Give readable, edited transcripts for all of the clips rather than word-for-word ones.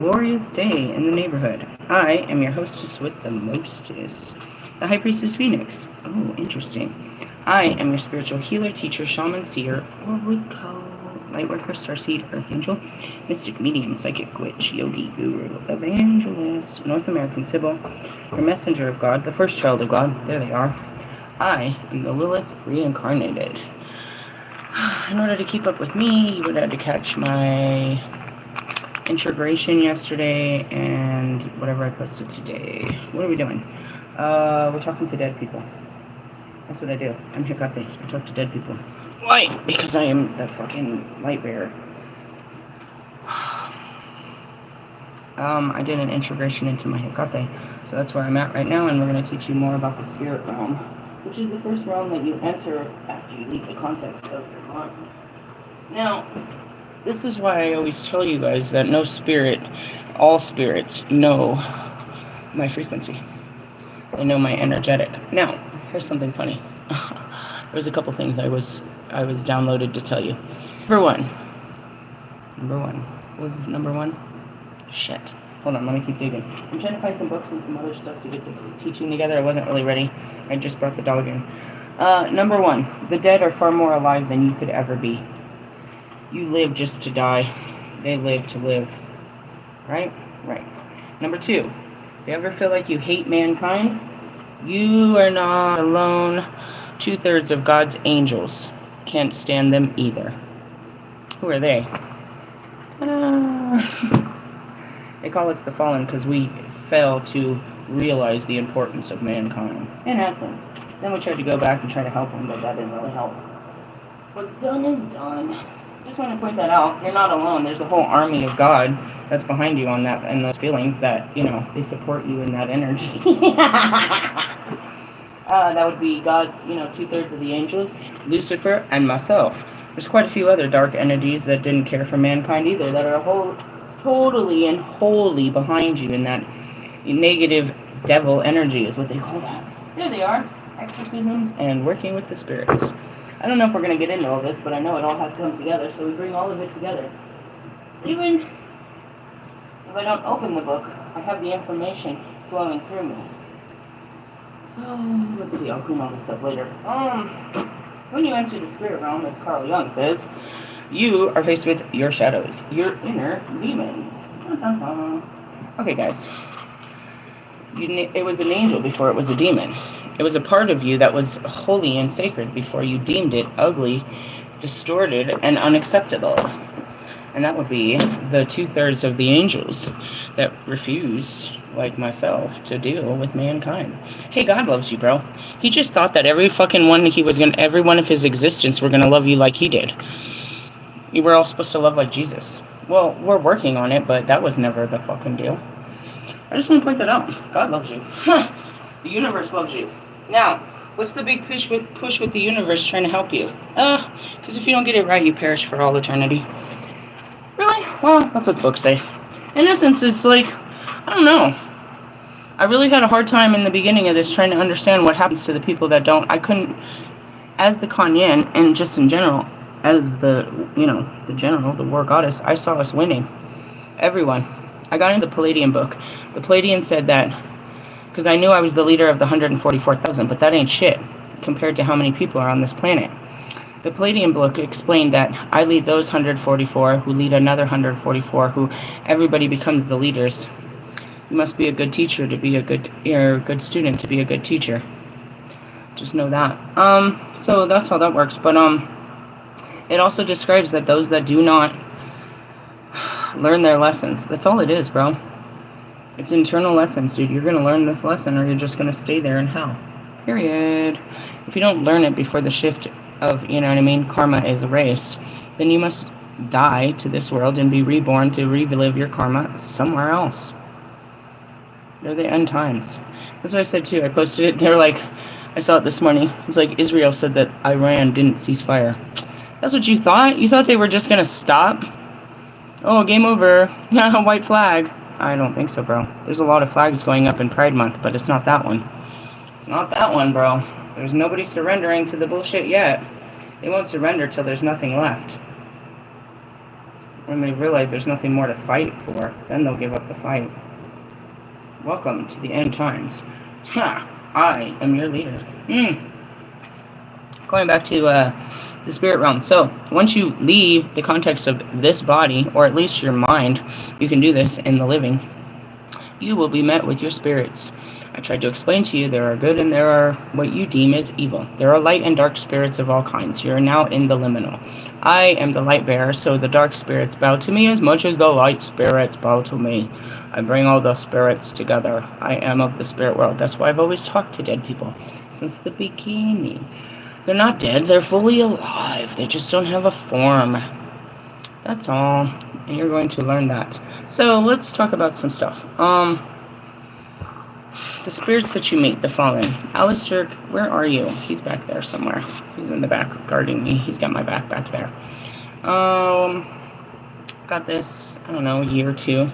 Glorious day in the neighborhood. I am your hostess with the mostest, the High Priestess Phoenix. Oh, interesting. I am your spiritual healer, teacher, shaman, seer, oracle, lightworker, starseed, archangel, mystic, medium, psychic, witch, yogi, guru, evangelist, North American Sybil, your messenger of God, the first child of God. There they are. I am the Lilith reincarnated. In order to keep up with me, you would have to catch my integration yesterday and whatever I posted today. What are we doing? We're talking to dead people. That's what I do. I'm Hecate. I talk to dead people. Why? Because I am the fucking light bearer. I did an integration into my Hecate, so that's where I'm at right now, and we're going to teach you more about the spirit realm, which is the first realm that you enter after you leave the context of your mind. Now, this is why I always tell you guys that no spirit, all spirits know my frequency. They know my energetic. Now, here's something funny. There's a couple things I was downloaded to tell you. Number one. What was number one? Shit. Hold on, let me keep digging. I'm trying to find some books and some other stuff to get this teaching together. I wasn't really ready. I just brought the dog in. Number one. The dead are far more alive than you could ever be. You live just to die. They live to live. Right? Right. Number two, if you ever feel like you hate mankind, you are not alone. 2/3 of God's angels can't stand them either. Who are they? They call us the fallen because we fail to realize the importance of mankind. In essence. Then we tried to go back and try to help them, but that didn't really help. What's done is done. Just want to point that out. You're not alone. There's a whole army of God that's behind you on that and those feelings that, you know, they support you in that energy. That would be God's, 2/3 of the angels, Lucifer, and myself. There's quite a few other dark entities that didn't care for mankind either, that are totally and wholly behind you in that negative devil energy is what they call that. There they are. Exorcisms and working with the spirits. I don't know if we're going to get into all this, but I know it all has to come together, so we bring all of it together. Even if I don't open the book, I have the information flowing through me. So, let's see, I'll clean all this up later. When you enter the spirit realm, as Carl Jung says, you are faced with your shadows, your inner demons. Okay, guys. It was an angel before it was a demon. It was a part of you that was holy and sacred before you deemed it ugly, distorted, and unacceptable. And that would be the 2/3 of the angels that refused, like myself, to deal with mankind. Hey, God loves you, bro. He just thought that every one of his existence were gonna love you like he did. You were all supposed to love like Jesus. Well, we're working on it, but that was never the fucking deal. I just want to point that out. God loves you. The universe loves you. Now, what's the big push with the universe trying to help you? Because if you don't get it right, you perish for all eternity. Really? Well, that's what the books say. In essence, it's like, I don't know. I really had a hard time in the beginning of this trying to understand what happens to the people that don't. I couldn't, as the Kuan-Yin, and just in general, as the general, the war goddess, I saw us winning. Everyone. I got into the Palladian book. The Palladian said that, because I knew I was the leader of the 144,000, but that ain't shit compared to how many people are on this planet. The Palladian book explained that I lead those 144 who lead another 144 who everybody becomes the leaders. You must be a good teacher to be a good student to be a good teacher. Just know that. So that's how that works. But it also describes that those that do not learn their lessons. That's all it is, bro. It's internal lessons, dude. You're going to learn this lesson or you're just going to stay there in hell. Period. If you don't learn it before the shift of, karma is erased, then you must die to this world and be reborn to relive your karma somewhere else. They're the end times. That's what I said too. I posted it. They're like, I saw it this morning. It's like Israel said that Iran didn't cease fire. That's what you thought? You thought they were just going to stop? Oh, game over. White flag. I don't think so, bro. There's a lot of flags going up in Pride Month, but it's not that one. It's not that one, bro. There's nobody surrendering to the bullshit yet. They won't surrender till there's nothing left. When they realize there's nothing more to fight for, then they'll give up the fight. Welcome to the end times. Ha! I am your leader. Going back to the spirit realm. So, once you leave the context of this body, or at least your mind, you can do this in the living, you will be met with your spirits. I tried to explain to you there are good and there are what you deem as evil. There are light and dark spirits of all kinds. You are now in the liminal. I am the light bearer, so the dark spirits bow to me as much as the light spirits bow to me. I bring all the spirits together. I am of the spirit world. That's why I've always talked to dead people since the beginning. They're not dead, they're fully alive. They just don't have a form. That's all. And you're going to learn that. So let's talk about some stuff. The spirits that you meet, the fallen. Alistair, where are you? He's back there somewhere. He's in the back guarding me. He's got my back there. Got this, I don't know, a year or two.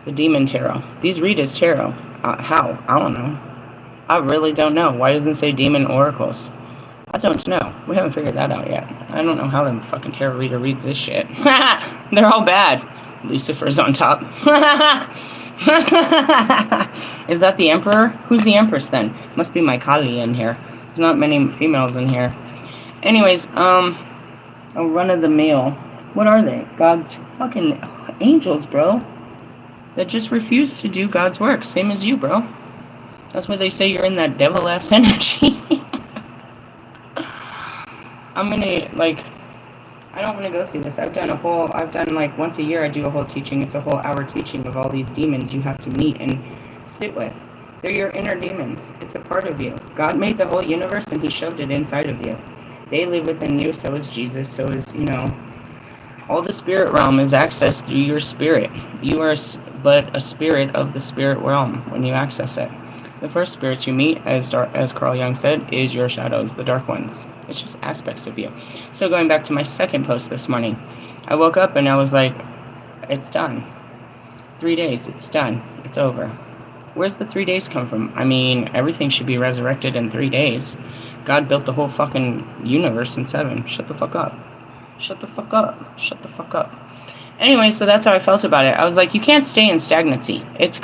The Demon Tarot. These read as tarot. How? I don't know. I really don't know. Why doesn't it say Demon Oracles? I don't know. We haven't figured that out yet. I don't know how the fucking tarot reader reads this shit. They're all bad. Lucifer's on top. Is that the Emperor? Who's the Empress then? Must be my Kali in here. There's not many females in here. Anyways, a run of the mill. What are they? God's fucking angels, bro. That just refuse to do God's work. Same as you, bro. That's why they say you're in that devil-ass energy. I'm gonna, like, I don't want to go through this. I've done like once a year I do a whole teaching. It's a whole hour teaching of all these demons you have to meet and sit with. They're your inner demons. It's a part of you. God made the whole universe and he shoved it inside of you. They live within you, so is Jesus, so is, all the spirit realm is accessed through your spirit. You are but a spirit of the spirit realm when you access it. The first spirits you meet, as Carl Jung said, is your shadows, the dark ones. It's just aspects of you. So going back to my second post this morning, I woke up and I was like, it's done. 3 days, it's done. It's over. Where's the 3 days come from? I mean, everything should be resurrected in 3 days. God built the whole fucking universe in 7. Shut the fuck up. Shut the fuck up. Shut the fuck up. Anyway, so that's how I felt about it. I was like, you can't stay in stagnancy. It's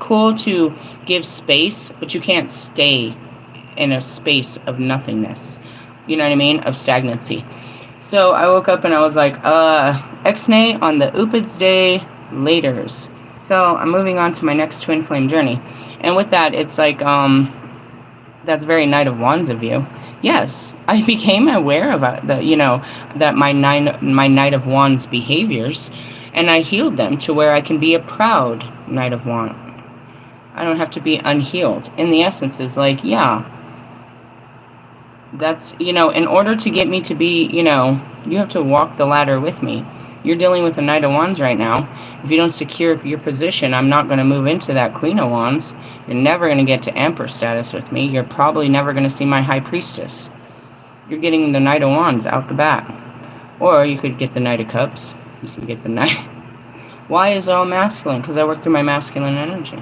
cool to give space, but you can't stay in a space of nothingness. You know what I mean? Of stagnancy. So I woke up and I was like, Exnay on the Upids Day laters. So I'm moving on to my next twin flame journey. And with that, it's like, that's very Knight of Wands of you. Yes, I became aware of that my Knight of Wands behaviors, and I healed them to where I can be a proud Knight of Wands. I don't have to be unhealed. In the essence is like, yeah, that's, in order to get me to be, you have to walk the ladder with me. You're dealing with a Knight of Wands right now. If you don't secure your position, I'm not going to move into that Queen of Wands. You're never going to get to Emperor status with me. You're probably never going to see my High Priestess. You're getting the Knight of Wands out the bat. Or you could get the Knight of Cups. You can get the Knight. Why is it all masculine? Because I work through my masculine energy.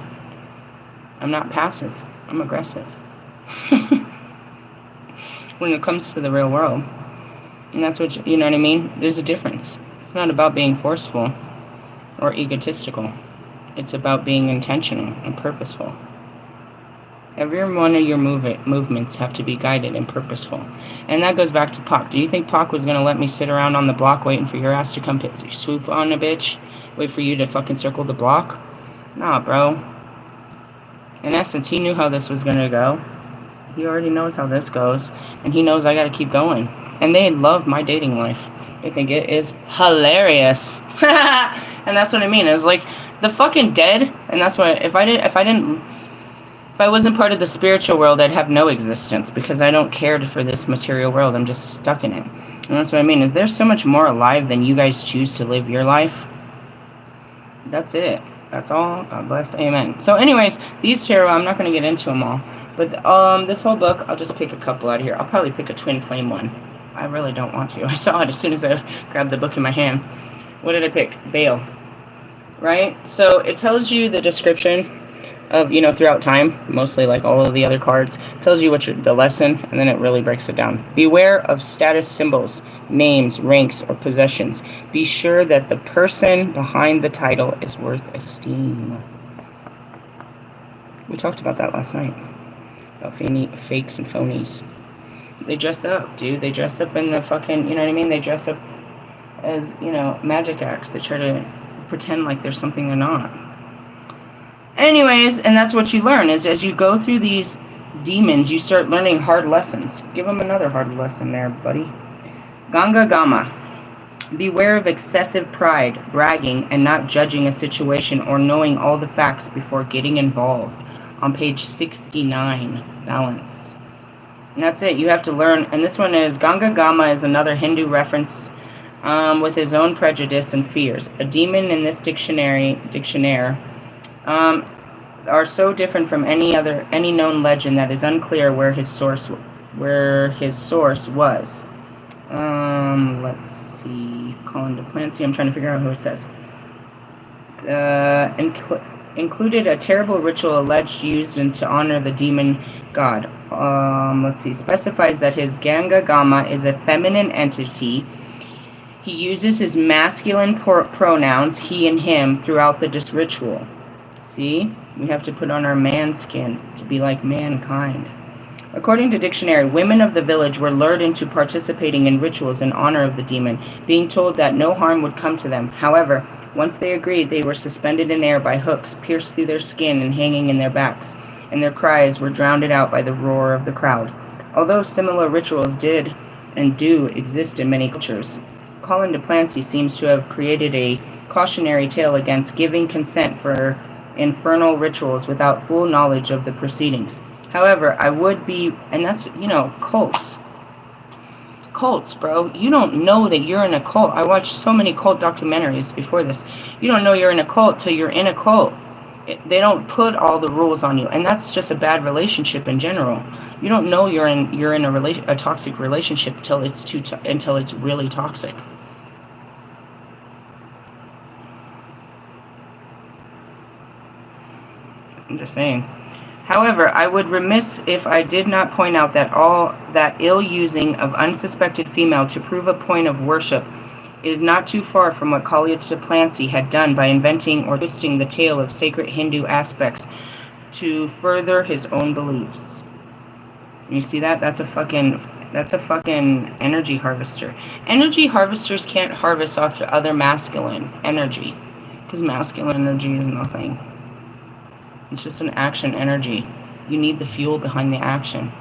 I'm not passive. I'm aggressive. When it comes to the real world. And that's what, you know what I mean? There's a difference. It's not about being forceful or egotistical. It's about being intentional and purposeful. Every one of your movements have to be guided and purposeful. And that goes back to Pac. Do you think Pac was going to let me sit around on the block waiting for your ass to come swoop on a bitch? Wait for you to fucking circle the block? Nah, bro. In essence, he knew how this was going to go. He already knows how this goes. And he knows I got to keep going. And they love my dating life. They think it is hilarious. And that's what I mean. It's like the fucking dead. And that's what, if I wasn't part of the spiritual world, I'd have no existence because I don't care for this material world. I'm just stuck in it. And that's what I mean. Is there so much more alive than you guys choose to live your life? That's it. That's all. God bless. Amen. So anyways, these tarot, I'm not going to get into them all. But this whole book, I'll just pick a couple out of here. I'll probably pick a twin flame one. I really don't want to. I saw it as soon as I grabbed the book in my hand. What did I pick? Baal. Right? So it tells you the description. of, you know, throughout time, mostly like all of the other cards, tells you what the lesson, and then it really breaks it down. Beware of status symbols, names, ranks, or possessions. Be sure that the person behind the title is worth esteem. We talked about that last night, about fakes and phonies. They dress up, dude. They dress up in the fucking, you know what I mean? They dress up as, you know, magic acts. They try to pretend like there's something they're not. Anyways, and that's what you learn, is as you go through these demons, you start learning hard lessons. Give them another hard lesson there, buddy. Ganga Gama. Beware of excessive pride, bragging, and not judging a situation or knowing all the facts before getting involved. On page 69, balance. And that's it. You have to learn. And this one is, Ganga Gama is another Hindu reference with his own prejudice and fears. A demon in this dictionary are so different from any known legend that is unclear where his source was. Let's see. Calling Duplancy. I'm trying to figure out who it says. Included a terrible ritual alleged used to honor the demon god. Let's see. Specifies that his Ganga Gama is a feminine entity. He uses his masculine pronouns, he and him, throughout this ritual. See? We have to put on our man skin to be like mankind. According to dictionary, women of the village were lured into participating in rituals in honor of the demon, being told that no harm would come to them. However, once they agreed, they were suspended in air by hooks pierced through their skin and hanging in their backs, and their cries were drowned out by the roar of the crowd. Although similar rituals did and do exist in many cultures, Colin Duplancy seems to have created a cautionary tale against giving consent for infernal rituals without full knowledge of the proceedings. However, I would be, and that's, you know, cults. Cults, bro. You don't know that you're in a cult. I watched so many cult documentaries before this. You don't know you're in a cult till you're in a cult. They don't put all the rules on you, and that's just a bad relationship in general. You don't know you're in a toxic relationship until it's really toxic. I'm just saying. However, I would remiss if I did not point out that all that ill-using of unsuspected female to prove a point of worship is not too far from what Colin Duplancy had done by inventing or twisting the tale of sacred Hindu aspects to further his own beliefs. You see that? That's a fucking energy harvester. Energy harvesters can't harvest off the other masculine energy, because masculine energy is nothing. It's just an action energy. You need the fuel behind the action,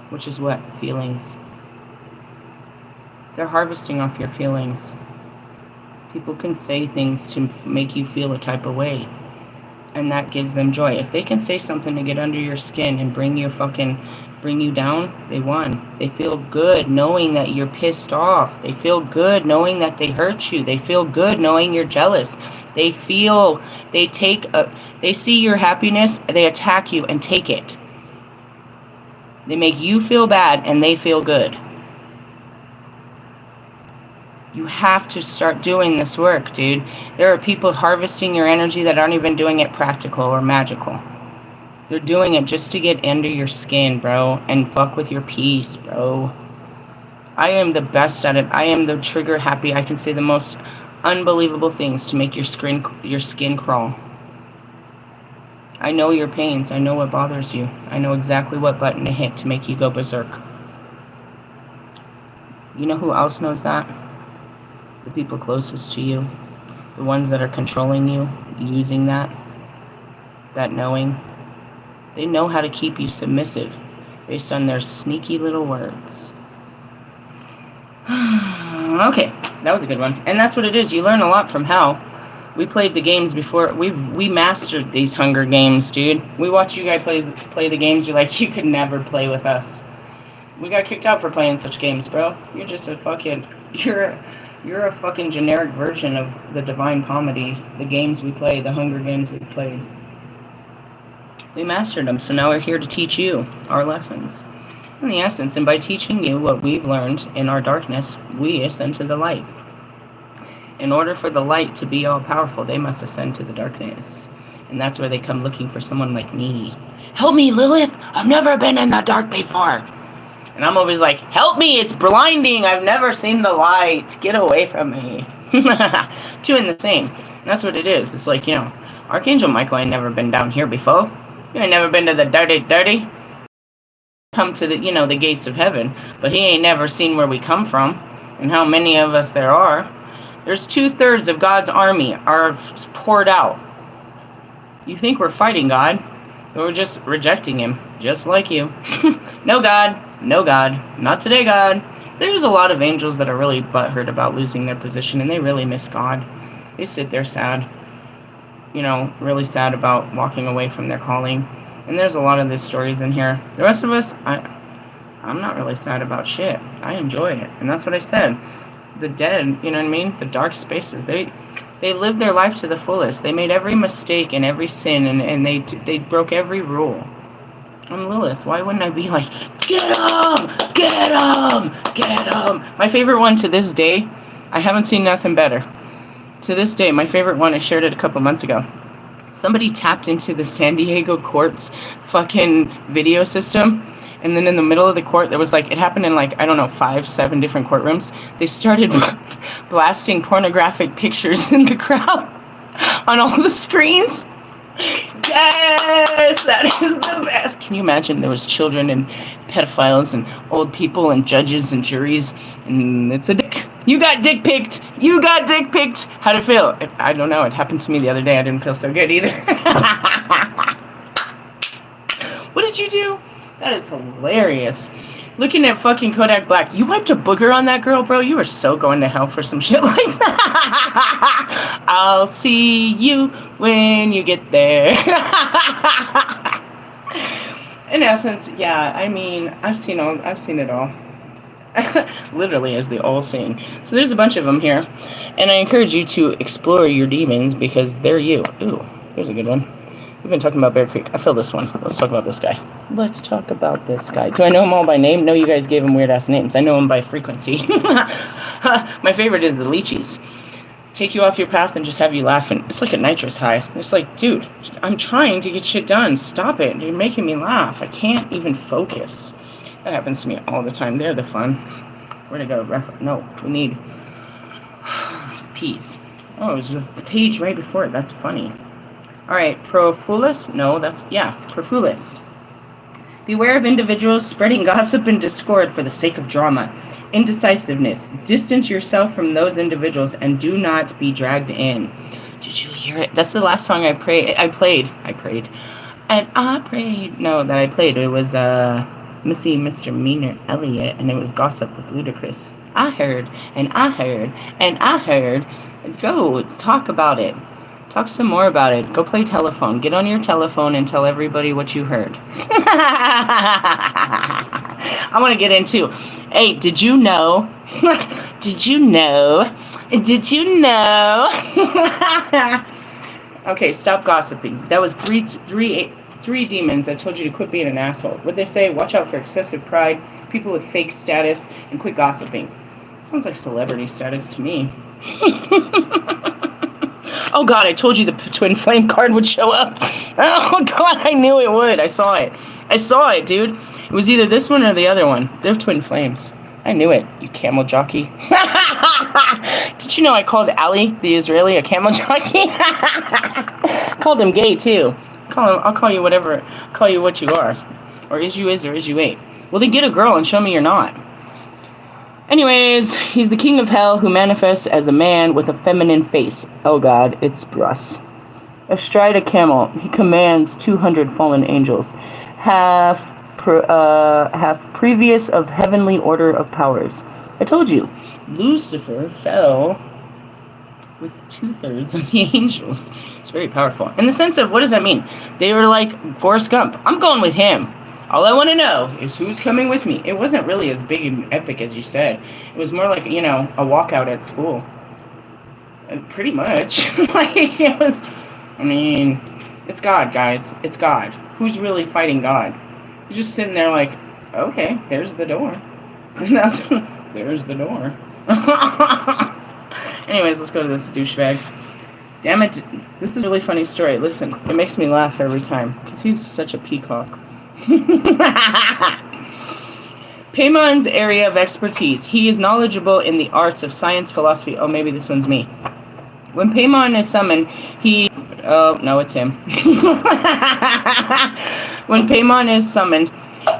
which is what? Feelings. They're harvesting off your feelings. People can say things to make you feel a type of way, and that gives them joy. If they can say something to get under your skin and bring you down, they won. They feel good knowing that you're pissed off. They feel good knowing that they hurt you. They feel good knowing you're jealous. They see your happiness, they attack you and take it. They make you feel bad and they feel good. You have to start doing this work, dude. There are people harvesting your energy that aren't even doing it practical or magical. They're doing it just to get under your skin, bro, and fuck with your peace, bro. I am the best at it. I am the trigger happy. I can say the most unbelievable things to make your skin crawl. I know your pains. I know what bothers you. I know exactly what button to hit to make you go berserk. You know who else knows that? The people closest to you. The ones that are controlling you, using that knowing. They know how to keep you submissive based on their sneaky little words. Okay, that was a good one. And that's what it is. You learn a lot from hell. We played the games before. We mastered these Hunger Games, dude. We watch you guys play the games. You're like, you could never play with us. We got kicked out for playing such games, bro. You're just a fucking... You're a fucking generic version of the Divine Comedy. The games we play, the Hunger Games we played. We mastered them, so now we're here to teach you our lessons. In the essence, and by teaching you what we've learned in our darkness, we ascend to the light. In order for the light to be all-powerful, they must ascend to the darkness. And that's where they come looking for someone like me. Help me, Lilith! I've never been in the dark before! And I'm always like, help me, it's blinding, I've never seen the light, get away from me. Two in the same. And that's what it is. It's like, you know, Archangel Michael ain't never been down here before. You ain't never been to the dirty. Come to the, you know, the gates of heaven. But he ain't never seen where we come from and how many of us there are. There's 2/3 of God's army are poured out. You think we're fighting God, but we're just rejecting him, just like you. No God, no God, not today God. There's a lot of angels that are really butthurt about losing their position, and they really miss God. They sit there sad, you know, really sad about walking away from their calling. And there's a lot of these stories in here. The rest of us, I'm not really sad about shit. I enjoy it, and that's what I said. The dead, you know what I mean? The dark spaces, they lived their life to the fullest. They made every mistake and every sin, and they broke every rule. I'm Lilith. Why wouldn't I be like, get him! Get him! Get him! My favorite one to this day, I haven't seen nothing better. To this day, my favorite one, I shared it a couple months ago. Somebody tapped into the San Diego court's fucking video system. And then in the middle of the court, there was like, it happened in like, I don't know, 5-7 different courtrooms. They started blasting pornographic pictures in the crowd on all the screens. Yes, that is the best. Can you imagine? There was children and pedophiles and old people and judges and juries. And it's a dick. You got dick picked. You got dick picked. How'd it feel? I don't know. It happened to me the other day. I didn't feel so good either. What did you do? That is hilarious. Looking at fucking Kodak Black. You wiped a booger on that girl, bro? You are so going to hell for some shit like that. I'll see you when you get there. In essence, yeah, I mean, I've seen it all. Literally, as the all saying. So there's a bunch of them here. And I encourage you to explore your demons because they're you. Ooh, here's a good one. We've been talking about Bear Creek. I feel this one. Let's talk about this guy. Let's talk about this guy. Do I know him all by name? No, you guys gave him weird-ass names. I know him by frequency. My favorite is the Leechies. Take you off your path and just have you laughing. It's like a nitrous high. It's like, dude, I'm trying to get shit done. Stop it. You're making me laugh. I can't even focus. That happens to me all the time. They're the fun. Where'd it go? No, we need peas. Oh, it was the page right before it. That's funny. All right, Profulus? No, that's, yeah, Profulus. Beware of individuals spreading gossip and discord for the sake of drama. Indecisiveness. Distance yourself from those individuals and do not be dragged in. Did you hear it? That's the last song I played. No, that I played. It was Missy Misdemeanor Elliott, and it was Gossip with Ludacris. I heard. Go, talk about it. Talk some more about it. Go play telephone. Get on your telephone and tell everybody what you heard. I want to get into, hey, did you know? Okay, stop gossiping. That was three demons that told you to quit being an asshole. What'd they say? Watch out for excessive pride, people with fake status, and quit gossiping. Sounds like celebrity status to me. Oh God, I told you the twin flame card would show up. Oh God, I knew it would. I saw it, dude. It was either this one or the other one. They're twin flames. I knew it, you camel jockey. Did you know I called Ali, the Israeli, a camel jockey? Called him gay too. I'll call you whatever. Call you what you are. Or is you ain't. Well, then get a girl and show me you're not. Anyways, he's the king of hell who manifests as a man with a feminine face. Oh God, it's Bruss. Astride a camel, he commands 200 fallen angels, half previous of heavenly order of powers. I told you, Lucifer fell with 2/3 of the angels. It's very powerful. In the sense of, what does that mean? They were like Forrest Gump. I'm going with him. All I want to know is who's coming with me. It wasn't really as big and epic as you said. It was more like, you know, a walkout at school. Pretty much. Like, it was, I mean, it's God, guys. It's God. Who's really fighting God? You're just sitting there like, okay, there's the door. And that's, there's the door. Anyways, let's go to this douchebag. Damn it. This is a really funny story. Listen, it makes me laugh every time. Because he's such a peacock. Paymon's area of expertise. He is knowledgeable in the arts of science, philosophy. Oh, maybe this one's me. When Paymon is summoned, he... Oh, no, it's him. When Paymon is summoned,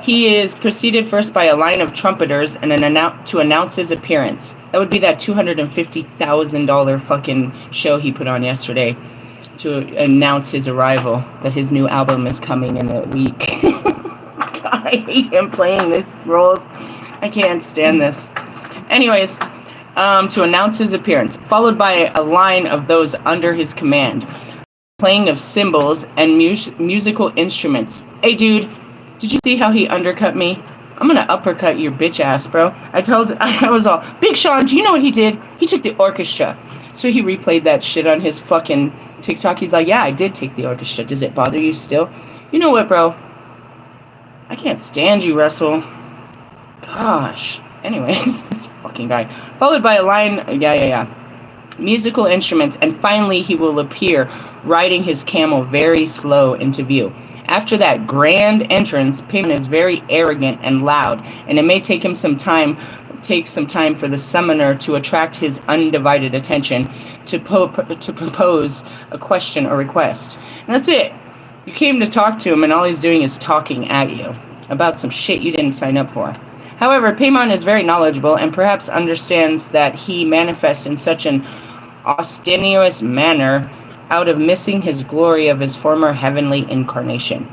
he is preceded first by a line of trumpeters and to announce his appearance. That would be that $250,000 fucking show he put on yesterday to announce his arrival, that his new album is coming in a week. God, I hate him playing these roles. I can't stand this. Anyways, to announce his appearance, followed by a line of those under his command, playing of cymbals and musical instruments. Hey, dude. Did you see how he undercut me? I'm gonna uppercut your bitch ass, bro. I was all, Big Sean, do you know what he did? He took the orchestra. So he replayed that shit on his fucking TikTok. He's like, yeah, I did take the orchestra. Does it bother you still? You know what, bro? I can't stand you, Russell. Gosh. Anyways, this fucking guy. Followed by a line, musical instruments, and finally he will appear, riding his camel very slow into view. After that grand entrance, Paymon is very arrogant and loud, and it may take some time for the summoner to attract his undivided attention to propose a question or request. And that's it. You came to talk to him, and all he's doing is talking at you about some shit you didn't sign up for. However, Paymon is very knowledgeable and perhaps understands that he manifests in such an ostentatious manner out of missing his glory of his former heavenly incarnation.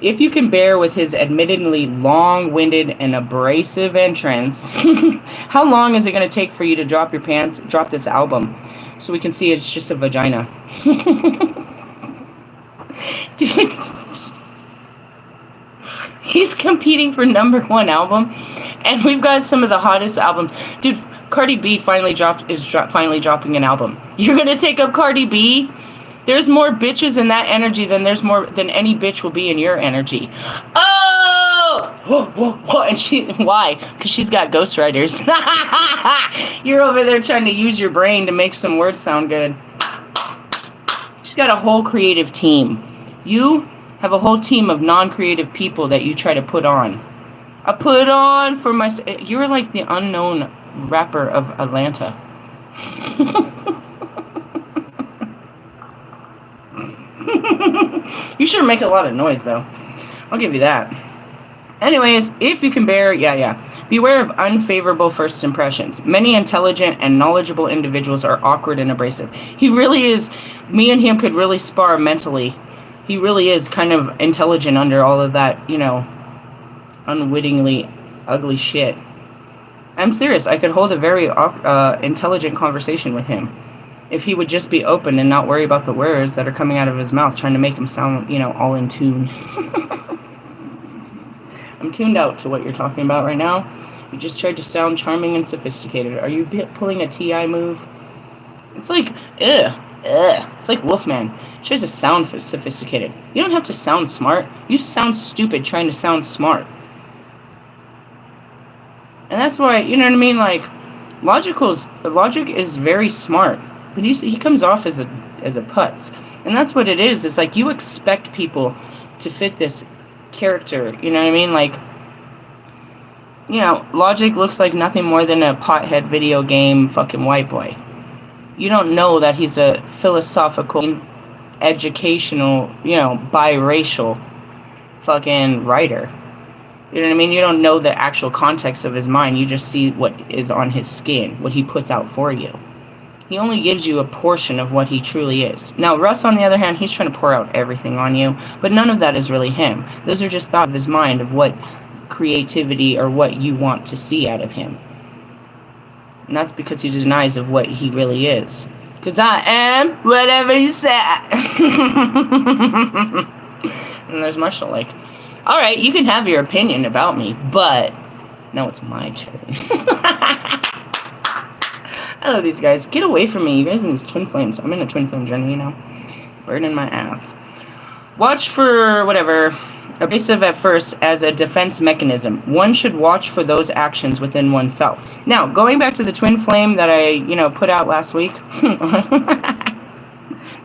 If you can bear with his admittedly long-winded and abrasive entrance, how long is it going to take for you to drop your pants, drop this album, so we can see it's just a vagina? Dude, he's competing for #1 album, and we've got some of the hottest albums. Dude, Cardi B finally finally dropping an album. You're going to take up Cardi B? There's more bitches in that energy than any bitch will be in your energy. Oh! And why? Because she's got ghostwriters. You're over there trying to use your brain to make some words sound good. She's got a whole creative team. You have a whole team of non-creative people that you try to put on. I put on for my... You're like the unknown rapper of Atlanta. You sure make a lot of noise, though. I'll give you that. Anyways, if you can bear... Beware of unfavorable first impressions. Many intelligent and knowledgeable individuals are awkward and abrasive. He really is... Me and him could really spar mentally. He really is kind of intelligent under all of that, unwittingly ugly shit. I'm serious. I could hold a very intelligent conversation with him if he would just be open and not worry about the words that are coming out of his mouth, trying to make him sound, all in tune. I'm tuned out to what you're talking about right now. You just tried to sound charming and sophisticated. Are you pulling a TI move? It's like, it's like Wolfman. She tries to sound sophisticated. You don't have to sound smart. You sound stupid trying to sound smart. And that's why, you know what I mean? Like, logic is very smart, but he comes off as a putz. And that's what it is. It's like you expect people to fit this character. You know what I mean? Like, logic looks like nothing more than a pothead video game fucking white boy. You don't know that he's a philosophical, educational, biracial fucking writer. You know what I mean? You don't know the actual context of his mind. You just see what is on his skin, what he puts out for you. He only gives you a portion of what he truly is. Now, Russ, on the other hand, he's trying to pour out everything on you, but none of that is really him. Those are just thoughts of his mind of what creativity or what you want to see out of him. And that's because he denies of what he really is. Because I am whatever he said. And there's Marshall like, all right, you can have your opinion about me, but now it's my turn. I love these guys. Get away from me. You guys in these twin flames. I'm in a twin flame journey, burning my ass. Watch for whatever. Abrasive at first as a defense mechanism. One should watch for those actions within oneself. Now, going back to the twin flame that I, put out last week.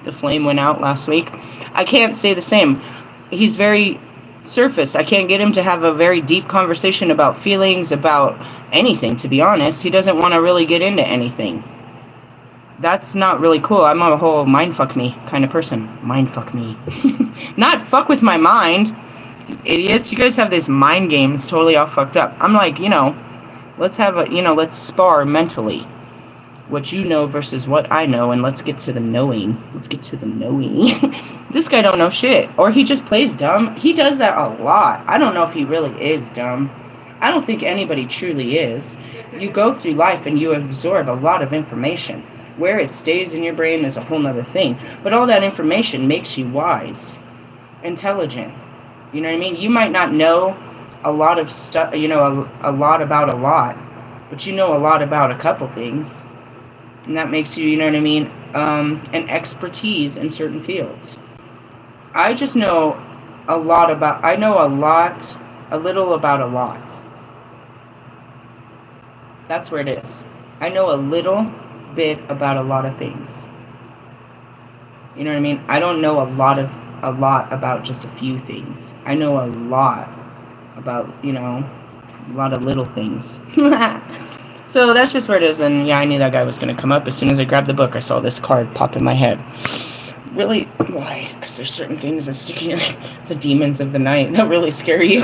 the flame went out last week. I can't say the same. He's very surface. I can't get him to have a very deep conversation about feelings, about anything, to be honest. He doesn't want to really get into anything. That's not really cool. I'm a whole mindfuck me kind of person. Mindfuck me. Not fuck with my mind. Idiots. You guys have these mind games totally all fucked up. I'm like, let's have a, let's spar mentally. What you know versus what I know, and let's get to the knowing. Let's get to the knowing. This guy don't know shit. Or he just plays dumb. He does that a lot. I don't know if he really is dumb. I don't think anybody truly is. You go through life and you absorb a lot of information. Where it stays in your brain is a whole nother thing. But all that information makes you wise, intelligent. You know what I mean? You might not know a lot of stuff, a lot about a lot, but you know a lot about a couple things. And that makes you, you know what I mean, an expertise in certain fields. I just know a little about a lot. That's where it is. I know a little bit about a lot of things. You know what I mean? I don't know a lot about just a few things. I know a lot about, a lot of little things. So that's just where it is, and yeah, I knew that guy was going to come up. As soon as I grabbed the book, I saw this card pop in my head. Really? Why? Because there's certain things that stick in the demons of the night that really scare you.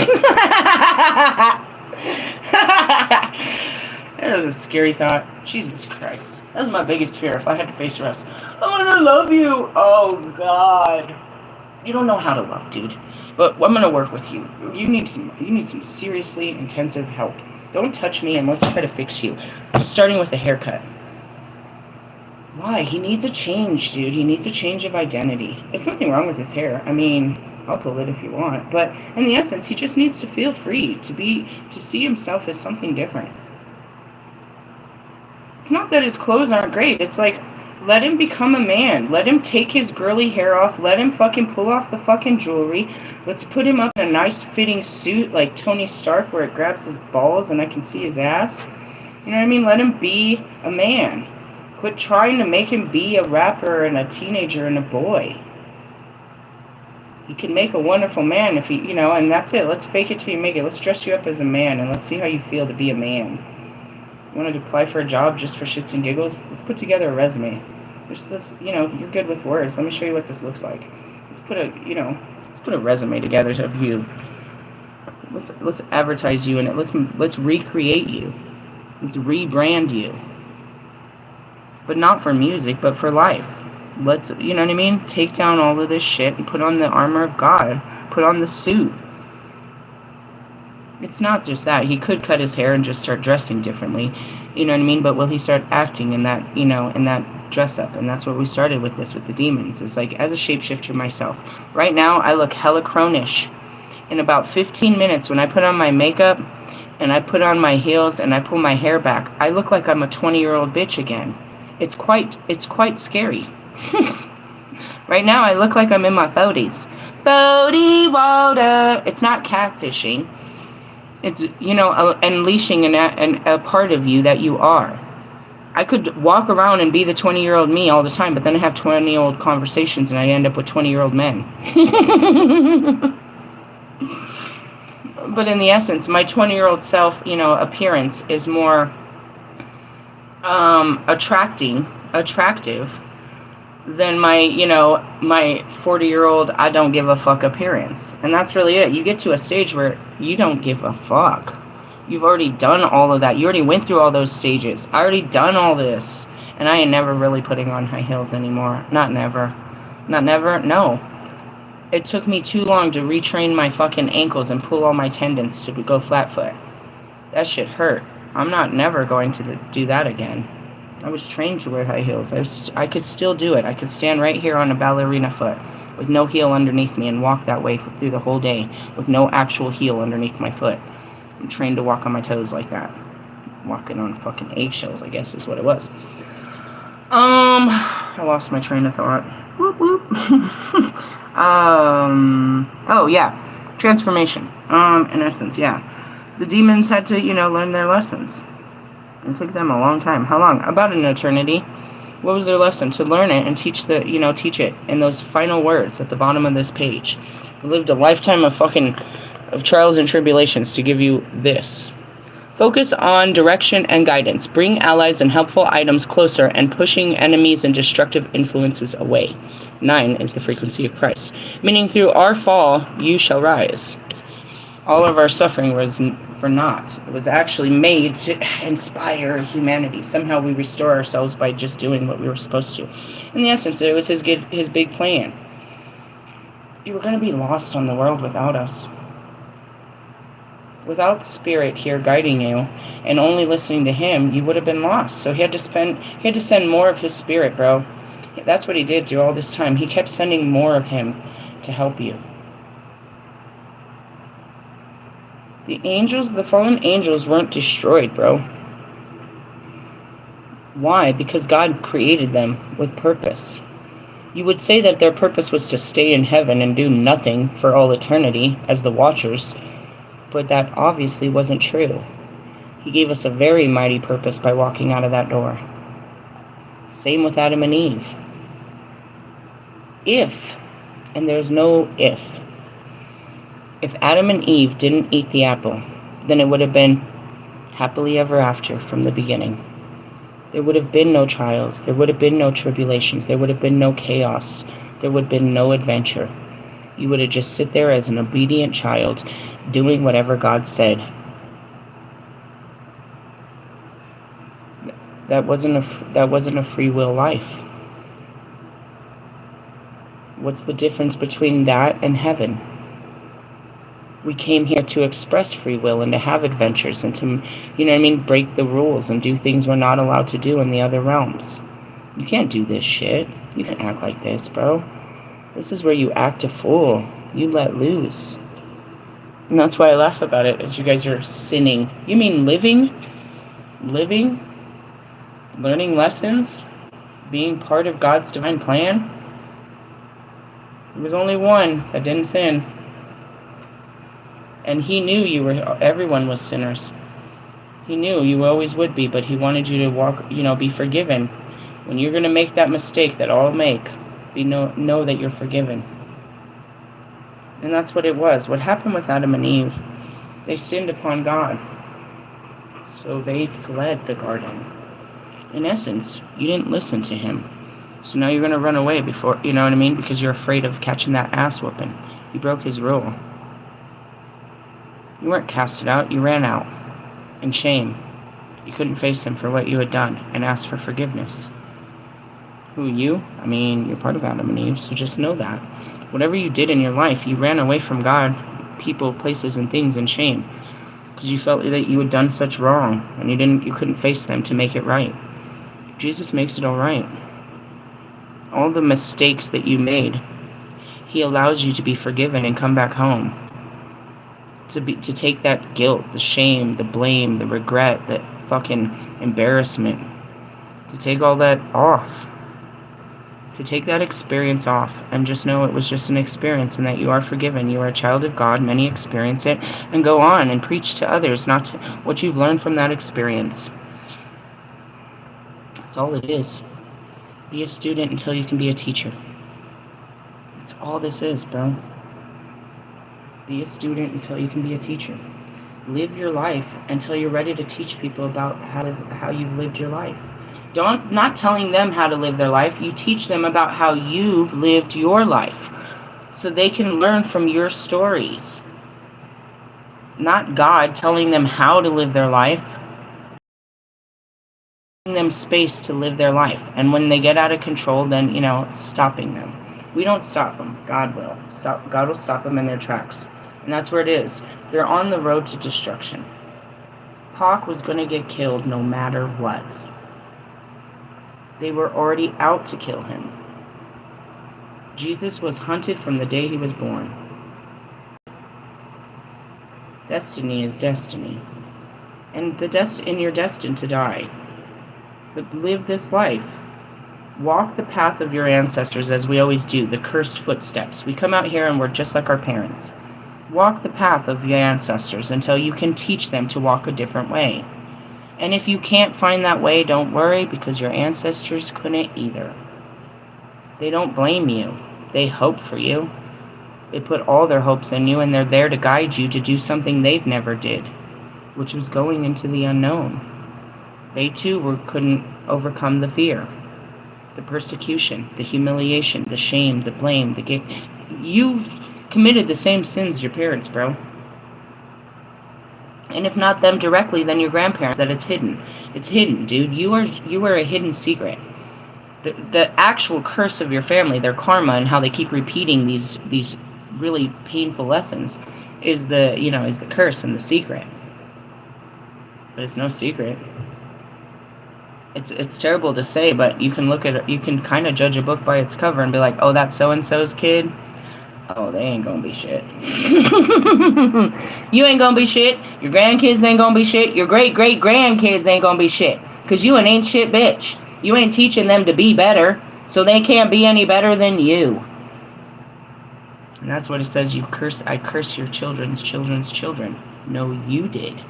That was a scary thought. Jesus Christ. That was my biggest fear if I had to face Russ. I want to love you. Oh, God. You don't know how to love, dude. But I'm going to work with you. You need some seriously intensive help. Don't touch me and let's try to fix you. Starting with a haircut. Why? He needs a change, dude. He needs a change of identity. There's nothing wrong with his hair. I mean, I'll pull it if you want. But in the essence, he just needs to feel free, to see himself as something different. It's not that his clothes aren't great. It's like, let him become a man. Let him take his girly hair off. Let him fucking pull off the fucking jewelry. Let's put him up in a nice fitting suit like Tony Stark where it grabs his balls and I can see his ass. You know what I mean? Let him be a man. Quit trying to make him be a rapper and a teenager and a boy. He can make a wonderful man if he, and that's it. Let's fake it till you make it. Let's dress you up as a man and let's see how you feel to be a man. You want to apply for a job just for shits and giggles? Let's put together a resume. There's this, you're good with words. Let me show you what this looks like. Let's put a resume together of you. Let's advertise you in it. Let's recreate you. Let's rebrand you. But not for music, but for life. Let's, you know what I mean? Take down all of this shit and put on the armor of God. Put on the suit. It's not just that. He could cut his hair and just start dressing differently. You know what I mean? But will he start acting in that, in that dress up? And that's what we started with this, with the demons. It's like, as a shapeshifter myself. Right now, I look hella cronish. In about 15 minutes, when I put on my makeup, and I put on my heels, and I pull my hair back, I look like I'm a 20-year-old bitch again. It's quite scary. Right now, I look like I'm in my 40s. 40 water. It's not catfishing. It's, unleashing a part of you that you are. I could walk around and be the 20-year-old me all the time, but then I have 20-year-old conversations and I end up with 20-year-old men. But in the essence, my 20-year-old self, appearance is more attractive than my 40-year-old I don't give a fuck appearance. And that's really it. You get to a stage where you don't give a fuck. You've already done all of that. You already went through all those stages. I already done all this. And I ain't never really putting on high heels anymore. Not never. Not never? No. It took me too long to retrain my fucking ankles and pull all my tendons to go flat foot. That shit hurt. I'm not never going to do that again. I was trained to wear high heels. I could still do it. I could stand right here on a ballerina foot with no heel underneath me and walk that way through the whole day with no actual heel underneath my foot. I'm trained to walk on my toes like that. Walking on fucking eggshells, I guess is what it was. I lost my train of thought. Whoop, whoop. Oh, yeah. Transformation. In essence, yeah. The demons had to, learn their lessons. It took them a long time. How long? About an eternity. What was their lesson? To learn it and teach it in those final words at the bottom of this page. They lived a lifetime of trials and tribulations to give you this. Focus on direction and guidance. Bring allies and helpful items closer and pushing enemies and destructive influences away. 9 is the frequency of Christ, meaning through our fall, you shall rise. All of our suffering was for naught. It was actually made to inspire humanity. Somehow we restore ourselves by just doing what we were supposed to. In the essence, it was his big plan. You were going to be lost on the world without us. Without Spirit here guiding you and only listening to him, you would have been lost. So he had to send more of his Spirit, bro. That's what he did through all this time. He kept sending more of him to help you. The fallen angels weren't destroyed, bro. Why? Because God created them with purpose. You would say that their purpose was to stay in heaven and do nothing for all eternity as the Watchers, but that obviously wasn't true. He gave us a very mighty purpose by walking out of that door. Same with Adam and Eve. If, and there's no if Adam and Eve didn't eat the apple, then it would have been happily ever after from the beginning. There would have been no trials. There would have been no tribulations. There would have been no chaos. There would have been no adventure. You would have just sit there as an obedient child doing whatever God said. That wasn't a free will life. What's the difference between that and heaven? We came here to express free will and to have adventures and to, break the rules and do things we're not allowed to do in the other realms. You can't do this shit. You can't act like this, bro. This is where you act a fool. You let loose. And that's why I laugh about it, as you guys are sinning. You mean living, learning lessons, being part of God's divine plan? There was only one that didn't sin. And he knew everyone was sinners. He knew you always would be, but he wanted you to walk, be forgiven. When you're going to make that mistake that all make, know that you're forgiven. And that's what it was. What happened with Adam and Eve, they sinned upon God. So they fled the garden. In essence, you didn't listen to him. So now you're going to run away before, because you're afraid of catching that ass whooping. You broke his rule. You weren't casted out, you ran out. In shame. You couldn't face him for what you had done and ask for forgiveness. Who, you? You're part of Adam and Eve, so just know that. Whatever you did in your life, you ran away from God, people, places, and things in shame. Because you felt that you had done such wrong, and you couldn't face them to make it right. Jesus makes it all right. All the mistakes that you made, he allows you to be forgiven and come back home. To take that guilt, the shame, the blame, the regret, the fucking embarrassment, to take all that off. To take that experience off and just know it was just an experience and that you are forgiven. You are a child of God. Many experience it and go on and preach to others, not to what you've learned from that experience. That's all it is. Be a student until you can be a teacher. That's all this is, bro. Be a student until you can be a teacher. Live your life until you're ready to teach people about how you've lived your life. Not telling them how to live their life. You teach them about how you've lived your life so they can learn from your stories. Not God telling them how to live their life. Giving them space to live their life. And when they get out of control, then, stopping them. We don't stop them. God will. God will stop them in their tracks. And that's where it is. They're on the road to destruction. Hawk was going to get killed no matter what. They were already out to kill him. Jesus was hunted from the day he was born. Destiny is destiny. And you're destined to die. But live this life. Walk the path of your ancestors as we always do, the cursed footsteps. We come out here and we're just like our parents. Walk the path of your ancestors until you can teach them to walk a different way. And if you can't find that way, don't worry, because your ancestors couldn't either. They don't blame you. They hope for you. They put all their hopes in you, and they're there to guide you to do something they've never did, which was going into the unknown. They too couldn't overcome the fear, the persecution, the humiliation, the shame, the blame, the guilt. You've committed the same sins as your parents, bro. And if not them directly, then your grandparents. That it's hidden. It's hidden, dude. You are a hidden secret. The actual curse of your family, their karma, and how they keep repeating these really painful lessons, is the curse and the secret. But it's no secret. It's terrible to say, but you can look at it, you can kind of judge a book by its cover and be like, oh, that's so and so's kid. Oh, they ain't gonna be shit. You ain't gonna be shit. Your grandkids ain't gonna be shit. Your great-great-grandkids ain't gonna be shit. Because you an ain't shit bitch. You ain't teaching them to be better, so they can't be any better than you. And that's what it says. I curse your children's children. No, you did.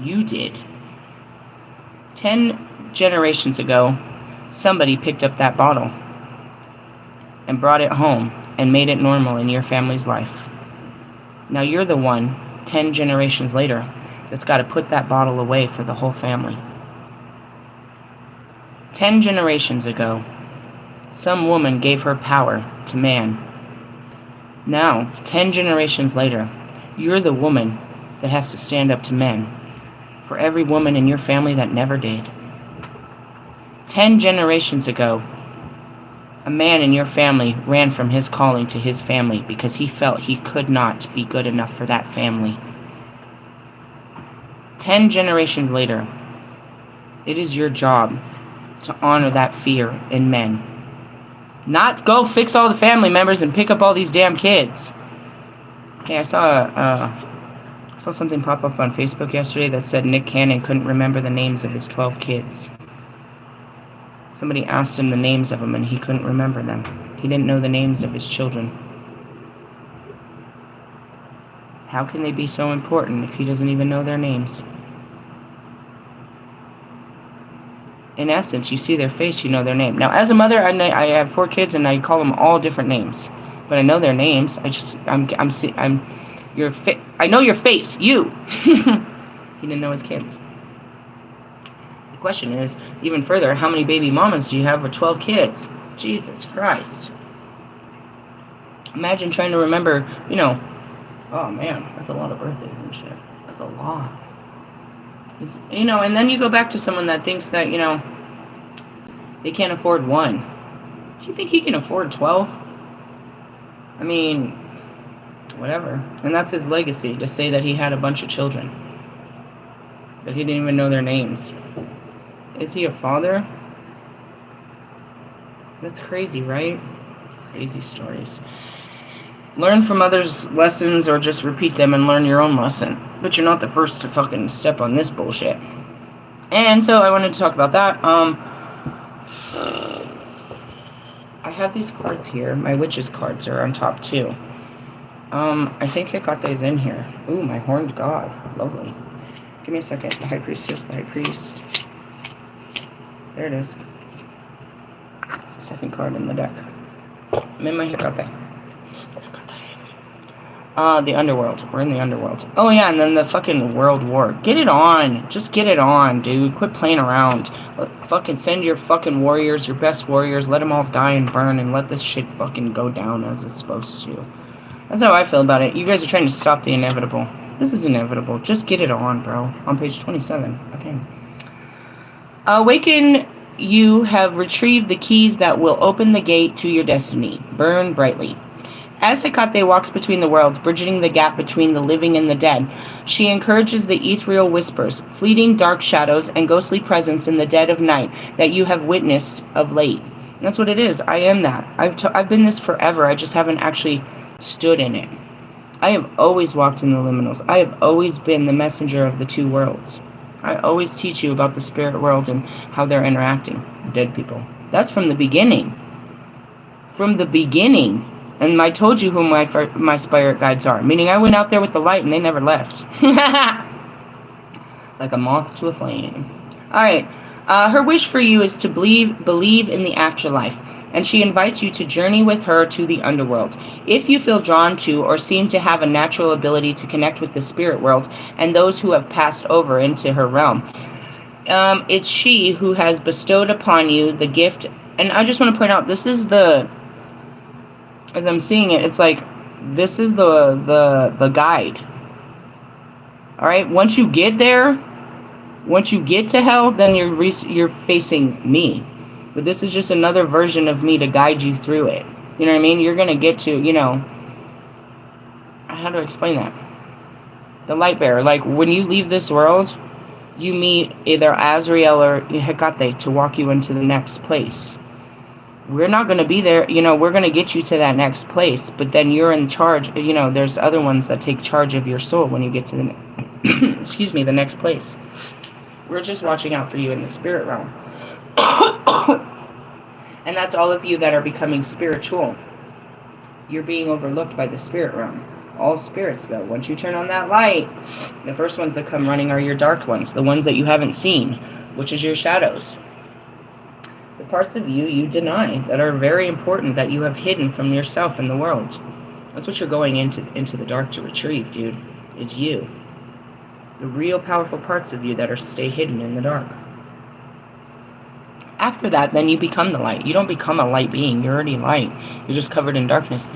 You did. 10 generations ago, somebody picked up that bottle and brought it home and made it normal in your family's life. Now you're the one, 10 generations later, that's got to put that bottle away for the whole family. 10 generations ago, some woman gave her power to man. Now, 10 generations later, you're the woman that has to stand up to men for every woman in your family that never did. 10 generations ago, a man in your family ran from his calling to his family because he felt he could not be good enough for that family. 10 generations later, it is your job to honor that fear in men. Not go fix all the family members and pick up all these damn kids. Okay, I saw something pop up on Facebook yesterday that said Nick Cannon couldn't remember the names of his 12 kids. Somebody asked him the names of them and he couldn't remember them. He didn't know the names of his children. How can they be so important if he doesn't even know their names? In essence, you see their face, you know their name. Now, as a mother, I have 4 kids and I call them all different names, but I know their names. I know your face, you. He didn't know his kids. The question is, even further, how many baby mamas do you have with 12 kids? Jesus Christ. Imagine trying to remember, oh man, that's a lot of birthdays and shit. That's a lot. And then you go back to someone that thinks that, they can't afford 1. Do you think he can afford 12? I mean, whatever. And that's his legacy, to say that he had a bunch of children, but he didn't even know their names. Is he a father? That's crazy, right? Crazy stories. Learn from others' lessons or just repeat them and learn your own lesson. But you're not the first to fucking step on this bullshit. And so I wanted to talk about that. I have these cards here. My witches cards are on top too. I think Hecate's in here. Ooh, my horned god. Lovely. Give me a second. The High Priestess, the High Priest. There it is. It's the second card in the deck. I'm in my Hecate. The underworld. We're in the underworld. Oh yeah, and then the fucking world war. Get it on. Just get it on, dude. Quit playing around. Fucking send your fucking warriors, your best warriors. Let them all die and burn and let this shit fucking go down as it's supposed to. That's how I feel about it. You guys are trying to stop the inevitable. This is inevitable. Just get it on, bro. On page 27. Okay. Awaken, you have retrieved the keys that will open the gate to your destiny. Burn brightly. As Hecate walks between the worlds, bridging the gap between the living and the dead, she encourages the ethereal whispers, fleeting dark shadows, and ghostly presence in the dead of night that you have witnessed of late. And that's what it is. I am that. I've been this forever. I just haven't actually stood in it. I have always walked in the liminals. I have always been the messenger of the two worlds. I always teach you about the spirit world and how they're interacting. Dead people. That's from the beginning. From the beginning. And I told you who my spirit guides are. Meaning I went out there with the light and they never left. like a moth to a flame. All right. Her wish for you is to believe in the afterlife, and she invites you to journey with her to the underworld. If you feel drawn to or seem to have a natural ability to connect with the spirit world and those who have passed over into her realm, it's she who has bestowed upon you the gift. And I just want to point out, this is the, as I'm seeing it, it's like, this is the guide. All right, once you get there, once you get to hell, then you're facing me. But this is just another version of me to guide you through it. You know what I mean? You're going to get to, you know, how do I explain that? The light bearer. Like, when you leave this world, you meet either Azrael or Hecate to walk you into the next place. We're not going to be there, you know, we're going to get you to that next place, but then you're in charge, you know, there's other ones that take charge of your soul when you get to the, excuse me, the next place. We're just watching out for you in the spirit realm. And that's all of you that are becoming spiritual. You're being overlooked by the spirit realm. All spirits, though, once you turn on that light, the first ones that come running are your dark ones, the ones that you haven't seen, which is your shadows. The parts of you you deny that are very important, that you have hidden from yourself in the world. That's what you're going into the dark to retrieve, dude, is you. The real powerful parts of you that are stay hidden in the dark. After that, then you become the light. You don't become a light being. You're already light. You're just covered in darkness.